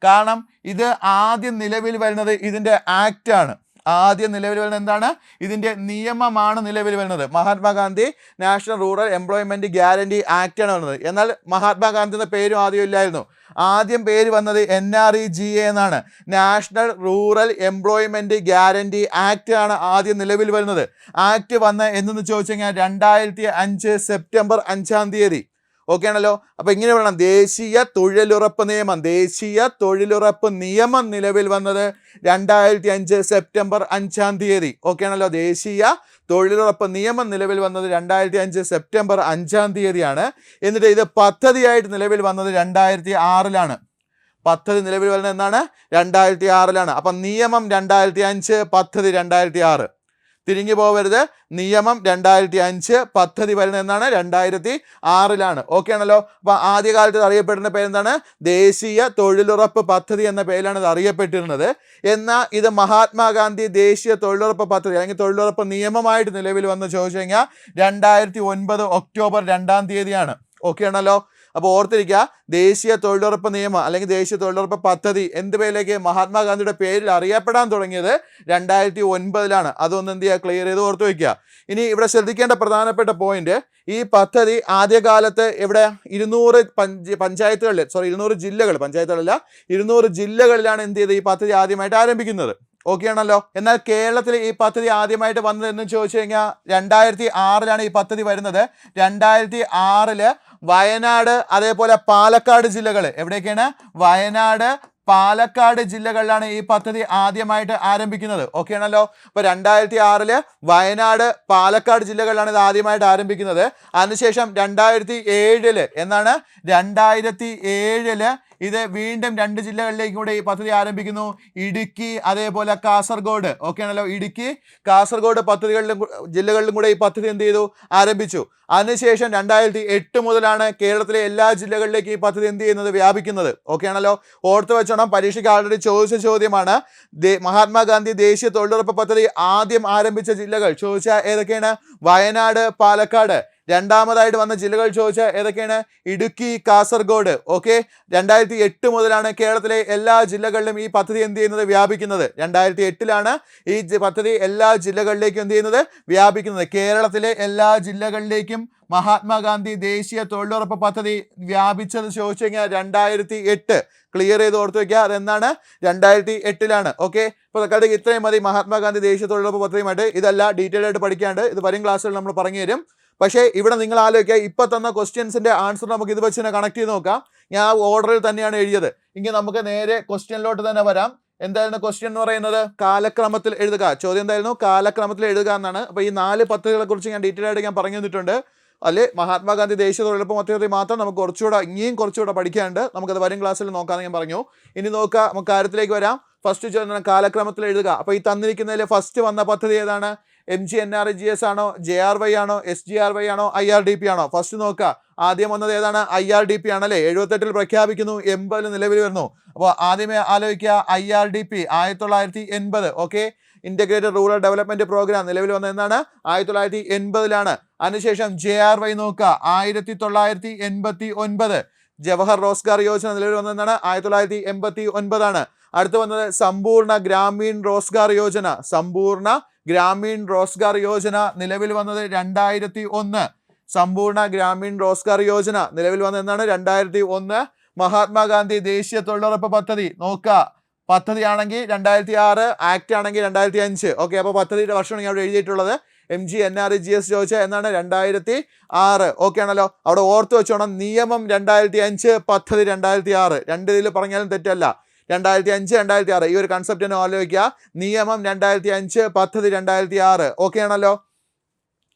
കാരണം ഇത് ആദ്യം നിലവിൽ വരുന്നത് ഇതിൻ്റെ ആക്റ്റാണ്. ആദ്യം നിലവിൽ വരുന്നത് എന്താണ്? ഇതിൻ്റെ നിയമമാണ് നിലവിൽ വരുന്നത്. Mahatma Gandhi national rural employment guarantee act ആണ് വരുന്നത്. എന്നാൽ മഹാത്മാഗാന്ധി എന്ന പേരും ആദ്യം ഇല്ലായിരുന്നു. ആദ്യം പേര് വന്നത് NREGA എന്നാണ്. National rural employment guarantee act ആണ് ആദ്യം നിലവിൽ വരുന്നത്. ആക്ട് വന്ന എന്തെന്ന് ചോദിച്ചു കഴിഞ്ഞാൽ 2005 സെപ്റ്റംബർ 5. ഓക്കെ ആണല്ലോ. അപ്പൊ ഇങ്ങനെ വേണം, ദേശീയ തൊഴിലുറപ്പ് നിയമം. ദേശീയ തൊഴിലുറപ്പ് നിയമം നിലവിൽ വന്നത് 2005 സെപ്റ്റംബർ 5 ഓക്കെ ആണല്ലോ. ദേശീയ തൊഴിലുറപ്പ് നിയമം നിലവിൽ വന്നത് 2005 സെപ്റ്റംബർ 5 എന്നിട്ട് ഇത് പദ്ധതിയായിട്ട് നിലവിൽ വന്നത് 2006 പദ്ധതി നിലവിൽ വരുന്നത് എന്നാണ്? 2006 അപ്പം നിയമം 2005, പദ്ധതി 2006. തിരിഞ്ഞു പോകരുത്. നിയമം 2005, പദ്ധതി വരുന്നത് എന്നാണ്? 2006 ഓക്കെ ആണല്ലോ. അപ്പൊ ആദ്യകാലത്ത് അറിയപ്പെടുന്ന പേരെന്താണ്? ദേശീയ തൊഴിലുറപ്പ് പദ്ധതി എന്ന പേരിലാണ് ഇത് അറിയപ്പെട്ടിരുന്നത്. എന്നാൽ ഇത് മഹാത്മാഗാന്ധി ദേശീയ തൊഴിലുറപ്പ് പദ്ധതി അല്ലെങ്കിൽ തൊഴിലുറപ്പ് നിയമമായിട്ട് നിലവിൽ വന്ന് ചോദിച്ചു കഴിഞ്ഞാൽ 2009 ഒക്ടോബർ 2 ഓക്കെ ആണല്ലോ. അപ്പോൾ ഓർത്തിരിക്കുക, ദേശീയ തൊഴിലുറപ്പ് നിയമം അല്ലെങ്കിൽ ദേശീയ തൊഴിലുറപ്പ് പദ്ധതി എന്ത് പേരിലേക്ക് മഹാത്മാഗാന്ധിയുടെ പേരിൽ അറിയപ്പെടാൻ തുടങ്ങിയത് 2009 അതൊന്ന് എന്ത് ചെയ്യുക, ക്ലിയർ ചെയ്ത് ഓർത്ത് വയ്ക്കുക. ഇനി ഇവിടെ ശ്രദ്ധിക്കേണ്ട പ്രധാനപ്പെട്ട പോയിന്റ്, ഈ പദ്ധതി ആദ്യകാലത്ത് ഇവിടെ 200 പഞ്ചായത്തുകളിൽ 200 ജില്ലകൾ, പഞ്ചായത്തുകളല്ല 200 ജില്ലകളിലാണ് എന്ത് ചെയ്ത് ഈ പദ്ധതി ആദ്യമായിട്ട് ആരംഭിക്കുന്നത്. ഓക്കെ ആണല്ലോ. എന്നാൽ കേരളത്തിൽ ഈ പദ്ധതി ആദ്യമായിട്ട് വന്നത് എന്ന് ചോദിച്ചു കഴിഞ്ഞാൽ 2006 ഈ പദ്ധതി വരുന്നത്. 2006 വയനാട് അതേപോലെ പാലക്കാട് ജില്ലകൾ, എവിടെയൊക്കെയാണ്? വയനാട്, പാലക്കാട് ജില്ലകളിലാണ് ഈ പദ്ധതി ആദ്യമായിട്ട് ആരംഭിക്കുന്നത്. ഓക്കെ ആണല്ലോ. അപ്പോൾ 2006 വയനാട്, പാലക്കാട് ജില്ലകളിലാണ് ഇത് ആദ്യമായിട്ട് ആരംഭിക്കുന്നത്. അതിനുശേഷം 2007 എന്നാണ്? 2007 ഇത് വീണ്ടും 2 ജില്ലകളിലേക്കും കൂടെ ഈ പദ്ധതി ആരംഭിക്കുന്നു. ഇടുക്കി അതേപോലെ കാസർഗോഡ്. ഓക്കെ ആണല്ലോ. ഇടുക്കി, കാസർഗോഡ് ജില്ലകളിലും കൂടെ ഈ പദ്ധതി എന്ത് ചെയ്തു? ആരംഭിച്ചു. അതിനുശേഷം 2008 മുതലാണ് കേരളത്തിലെ എല്ലാ ജില്ലകളിലേക്കും ഈ പദ്ധതി എന്ത് ചെയ്യുന്നത്? വ്യാപിക്കുന്നത്. ഓക്കെ ആണല്ലോ. ഓർത്ത് വെച്ചോണം, പരീക്ഷയ്ക്ക് ആൾറെഡി ചോദിച്ച ചോദ്യമാണ്. മഹാത്മാഗാന്ധി ദേശീയ തൊഴിലുറപ്പ് പദ്ധതി ആദ്യം ആരംഭിച്ച ജില്ലകൾ ചോദിച്ചാൽ ഏതൊക്കെയാണ്? വയനാട്, പാലക്കാട്. രണ്ടാമതായിട്ട് വന്ന ജില്ലകൾ ചോദിച്ചാൽ ഏതൊക്കെയാണ്? ഇടുക്കി, കാസർഗോഡ്. ഓക്കെ. 2008 മുതലാണ് കേരളത്തിലെ എല്ലാ ജില്ലകളിലും ഈ പദ്ധതി എന്ത് ചെയ്യുന്നത്? വ്യാപിക്കുന്നത്. 2008 ഈ പദ്ധതി എല്ലാ ജില്ലകളിലേക്കും എന്ത് ചെയ്യുന്നത്? വ്യാപിക്കുന്നത്. കേരളത്തിലെ എല്ലാ ജില്ലകളിലേക്കും മഹാത്മാഗാന്ധി ദേശീയ തൊഴിലുറപ്പ് പദ്ധതി വ്യാപിച്ചത് ചോദിച്ചു കഴിഞ്ഞാൽ 2008. ക്ലിയർ ചെയ്ത് ഓർത്ത് വയ്ക്കുക, അതെന്താണ്? 2008 ഓക്കെ. ഇപ്പോൾ തൽക്കാലത്തേക്ക് ഇത്രയും മതി മഹാത്മാഗാന്ധി ദേശീയ തൊഴിലുറപ്പ് പദ്ധതിയുമായിട്ട്. ഇതല്ല ഡീറ്റെയിൽ ആയിട്ട് പഠിക്കാണ്ട്, ഇത് വരും ക്ലാസ്സുകൾ നമ്മൾ പറഞ്ഞു തരും. പക്ഷേ ഇവിടെ നിങ്ങൾ ആലോചിക്കുക, ഇപ്പം തന്ന ക്വസ്റ്റ്യൻസിൻ്റെ ആൻസർ നമുക്ക് ഇത് വെച്ച് തന്നെ കണക്ട് ചെയ്ത് നോക്കാം. ഞാൻ ആ ഓർഡറിൽ തന്നെയാണ് എഴുതിയത്. ഇങ്ങനെ നമുക്ക് നേരെ ക്വസ്റ്റ്യനിലോട്ട് തന്നെ വരാം. എന്തായിരുന്നു ക്വസ്റ്റ്യൻ എന്ന് പറയുന്നത്? കാലക്രമത്തിൽ എഴുതുക. ചോദ്യം എന്തായിരുന്നു? കാലക്രമത്തിൽ എഴുതുക എന്നാണ്. അപ്പോൾ ഈ 4 പദ്ധതികളെ കുറിച്ച് ഞാൻ ഡീറ്റെയിൽ ആയിട്ട് ഞാൻ പറഞ്ഞു തന്നിട്ടുണ്ട്. അല്ലെ മഹാത്മാഗാന്ധി ദേശീയ തൊഴിലുറപ്പ് പദ്ധതി മാത്രം നമുക്ക് ഇനിയും കുറച്ചുകൂടെ പഠിക്കാനുണ്ട്. നമുക്കത് വരും ക്ലാസ്സിൽ നോക്കാമെന്ന് ഞാൻ പറഞ്ഞു. ഇനി നോക്കുക, നമുക്ക് കാര്യത്തിലേക്ക് വരാം. ഫസ്റ്റ് ചോദ്യം കാലക്രമത്തിൽ എഴുതുക. അപ്പോൾ ഈ തന്നിരിക്കുന്നതിൽ ഫസ്റ്റ് വന്ന പദ്ധതി ഏതാണ്? MGNREGS ആണോ, JRY ആണോ, SGRY ആണോ, IRDP ആണോ? ഫസ്റ്റ് നോക്കുക. ആദ്യം വന്നത് ഏതാണ്? IRDP ആണല്ലേ. 78 പ്രഖ്യാപിക്കുന്നു, 80 നിലവിൽ വരുന്നു. അപ്പോൾ ആദ്യമേ ആലോചിക്കുക, IRDP 1980. Okay. Integrated rural development programme നിലവിൽ വന്നത് എന്നാണ്? 1980. അതിനുശേഷം JRY നോക്കുക, 1989. ജവഹർ റോസ്ഗാർ യോജന നിലവിൽ വന്നതെന്നാണ്? 1989. അടുത്ത് വന്നത് സമ്പൂർണ്ണ ഗ്രാമീൺ റോസ്ഗാർ യോജന. സമ്പൂർണ്ണ ഗ്രാമീൺ റോസ്ഗാർ യോജന നിലവിൽ വന്നത് 2001. സമ്പൂർണ്ണ ഗ്രാമീൺ റോസ്ഗാർ യോജന നിലവിൽ വന്നതെന്നാണ്? 2001. മഹാത്മാഗാന്ധി ദേശീയ തൊഴിലുറപ്പ് പദ്ധതി നോക്കുക, പദ്ധതി ആണെങ്കിൽ 2006, ആക്ട് ആണെങ്കിൽ 2005. ഓക്കെ. അപ്പോൾ പദ്ധതിയുടെ വർഷമാണ് ഞാൻ അവിടെ എഴുതിയിട്ടുള്ളത്. MGNREGS ചോദിച്ചാൽ എന്നാണ്? 2006. ഓക്കെ ആണല്ലോ. അവിടെ ഓർത്ത് വെച്ചോണം, നിയമം 2005, പദ്ധതി 2006. രണ്ട് ഇതിൽ പറഞ്ഞാലും തെറ്റല്ല. 2005, 2006 ഈ ഒരു കൺസെപ്റ്റ് തന്നെ ആലോചിക്കുക. നിയമം 2005, പദ്ധതി 2006. ഓക്കെ ആണല്ലോ.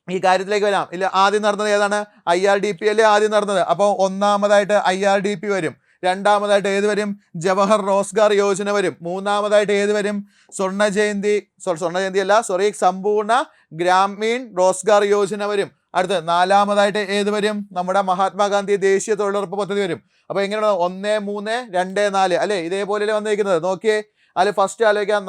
ഈ കാര്യത്തിലേക്ക് വരാം. ഇല്ല, ആദ്യം നടന്നത് ഏതാണ്? IRDP അല്ലേ ആദ്യം നടന്നത്. അപ്പോൾ ഒന്നാമതായിട്ട് IRDP വരും. രണ്ടാമതായിട്ട് ഏത് വരും? ജവഹർ റോസ്ഗാർ യോജന വരും. മൂന്നാമതായിട്ട് ഏത് വരും? സമ്പൂർണ്ണ ഗ്രാമീൺ റോസ്ഗാർ യോജന വരും. അടുത്ത് നാലാമതായിട്ട് ഏത് വരും? നമ്മുടെ മഹാത്മാഗാന്ധി ദേശീയ തൊഴിലുറപ്പ് പദ്ധതി വരും. അപ്പോൾ എങ്ങനെയാണ്? 1, 3, 2, 4 അല്ലേ? ഇതേപോലെ വന്നിരിക്കുന്നത്. നോക്കിയേ, അതിൽ ഫസ്റ്റ് ആലോചിക്കാം,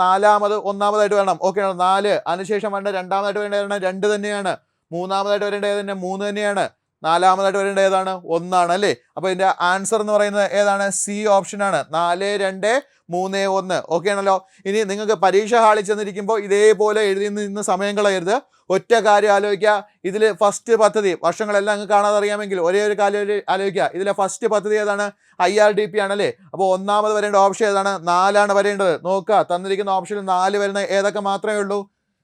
ഒന്നാമതായിട്ട് വേണം. ഓക്കെ ആണോ? 4. അതിനുശേഷം വേണ്ട രണ്ടാമതായിട്ട് വരേണ്ടത് 2 തന്നെയാണ്. മൂന്നാമതായിട്ട് വരേണ്ടത് തന്നെ 3 തന്നെയാണ്. നാലാമതായിട്ട് വരേണ്ടത് ഏതാണ്? 1 അല്ലേ? അപ്പോൾ ഇതിൻ്റെ ആൻസർ എന്ന് പറയുന്നത് ഏതാണ്? സി ഓപ്ഷനാണ്. 4, 2, 3, 1. ഓക്കെ ആണല്ലോ. ഇനി നിങ്ങൾക്ക് പരീക്ഷ ഹാളിൽ ചെന്നിരിക്കുമ്പോൾ ഇതേപോലെ എഴുതി നിന്ന് സമയം കളയരുത്. ഒറ്റ കാര്യം ആലോചിക്കുക, ഇതിൽ ഫസ്റ്റ് പദ്ധതി വർഷങ്ങളെല്ലാം അങ്ങ് കാണാതെ അറിയാമെങ്കിൽ ഒരേ ഒരു കാര്യം ആലോചിക്കുക. ഇതിലെ ഫസ്റ്റ് പദ്ധതി ഏതാണ്? IRDP ആണല്ലേ. അപ്പോൾ ഒന്നാമത് വരേണ്ട ഓപ്ഷൻ ഏതാണ്? 4 വരേണ്ടത്. നോക്കുക, തന്നിരിക്കുന്ന ഓപ്ഷനിൽ 4 വരുന്ന ഏതൊക്കെ മാത്രമേ ഉള്ളൂ?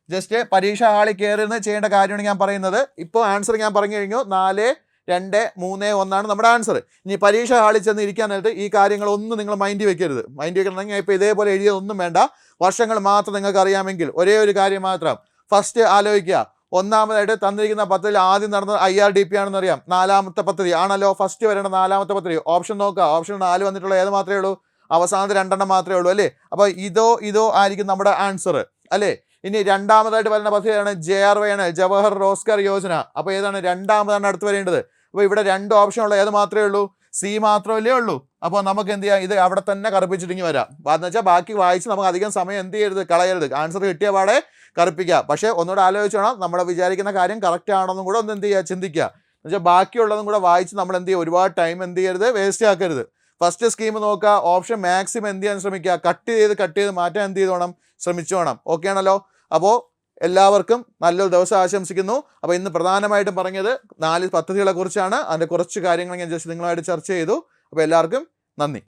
ജസ്റ്റ് പരീക്ഷ ഹാളിൽ കയറുന്ന ചെയ്യേണ്ട കാര്യമാണ് ഞാൻ പറയുന്നത്. ഇപ്പോൾ ആൻസർ ഞാൻ പറഞ്ഞു കഴിഞ്ഞു. 4, 2-3-1 നമ്മുടെ ആൻസർ. ഇനി പരീക്ഷ ഹാളിൽ ചെന്ന് ഇരിക്കാൻ നേരത്ത് ഈ കാര്യങ്ങളൊന്നും നിങ്ങൾ മൈൻഡിൽ വെക്കരുത്. മൈൻഡിൽ വെക്കണമെങ്കിൽ ഇപ്പോൾ ഇതേപോലെ എഴുതിയതൊന്നും വേണ്ട, വർഷങ്ങൾ മാത്രം നിങ്ങൾക്ക് അറിയാമെങ്കിൽ ഒരേ ഒരു കാര്യം മാത്രം. ഫസ്റ്റ് ആലോചിക്കുക, ഒന്നാമതായിട്ട് തന്നിരിക്കുന്ന പദ്ധതിയിൽ ആദ്യം നടന്നത് IRDP ആണെന്ന് അറിയാം. 4ാമത്തെ പദ്ധതി ആണല്ലോ, ഫസ്റ്റ് വരേണ്ട 4ാമത്തെ പദ്ധതി. ഓപ്ഷൻ നോക്കുക, ഓപ്ഷൻ 4 വന്നിട്ടുള്ള ഏത് മാത്രമേ ഉള്ളൂ? അവസാനത്തെ 2 മാത്രമേ ഉള്ളൂ അല്ലേ? അപ്പോൾ ഇതോ ആയിരിക്കും നമ്മുടെ ആൻസർ അല്ലേ? ഇനി രണ്ടാമതായിട്ട് വരുന്ന പദ്ധതിയാണ് JRY ആണ്, ജവഹർ റോസ്ഗാർ യോജന. അപ്പോൾ ഏതാണ് രണ്ടാമതാണ് അടുത്ത് വരേണ്ടത്? അപ്പോൾ ഇവിടെ 2 ഓപ്ഷൻ ഉള്ള ഏത് മാത്രമേ ഉള്ളൂ? സി മാത്രമല്ലേ ഉള്ളൂ. അപ്പോൾ നമുക്ക് എന്ത് ചെയ്യാം, ഇത് അവിടെ തന്നെ കറുപ്പിച്ചിട്ടിങ്ങി വരാം. എന്ന് വെച്ചാൽ ബാക്കി വായിച്ച് നമുക്ക് അധികം സമയം എന്ത് ചെയ്യരുത്, കളയരുത്. ആൻസർ കിട്ടിയ പാടെ കറുപ്പിക്കുക. പക്ഷേ ഒന്നുകൂടെ ആലോചിച്ചോണം, നമ്മൾ വിചാരിക്കുന്ന കാര്യം കറക്റ്റ് ആണെന്നും കൂടെ ഒന്ന് എന്ത് ചെയ്യുക, ചിന്തിക്കുക. എന്ന് വെച്ചാൽ ബാക്കിയുള്ളതും കൂടെ വായിച്ച് നമ്മൾ എന്ത് ചെയ്യുക, ഒരുപാട് ടൈം എന്ത് ചെയ്യരുത്, വേസ്റ്റ് ആക്കരുത്. ഫസ്റ്റ് സ്കീം നോക്കുക, ഓപ്ഷൻ മാക്സിമം എന്ത് ചെയ്യാൻ ശ്രമിക്കുക, കട്ട് ചെയ്ത് മാറ്റാൻ എന്ത് ചെയ്തോണം, ശ്രമിച്ചോണം. ഓക്കെ ആണല്ലോ? അപ്പോൾ എല്ലാവർക്കും നല്ലൊരു ദിവസം ആശംസിക്കുന്നു. അപ്പോൾ ഇന്ന് പ്രധാനമായിട്ടും പറഞ്ഞത് 4 പദ്ധതികളെ കുറിച്ചാണ്. അതിൻ്റെ കുറച്ച് കാര്യങ്ങൾ ഞാൻ ജസ്റ്റ് നിങ്ങളുമായിട്ട് ചർച്ച ചെയ്തു. അപ്പോൾ എല്ലാവർക്കും നന്ദി.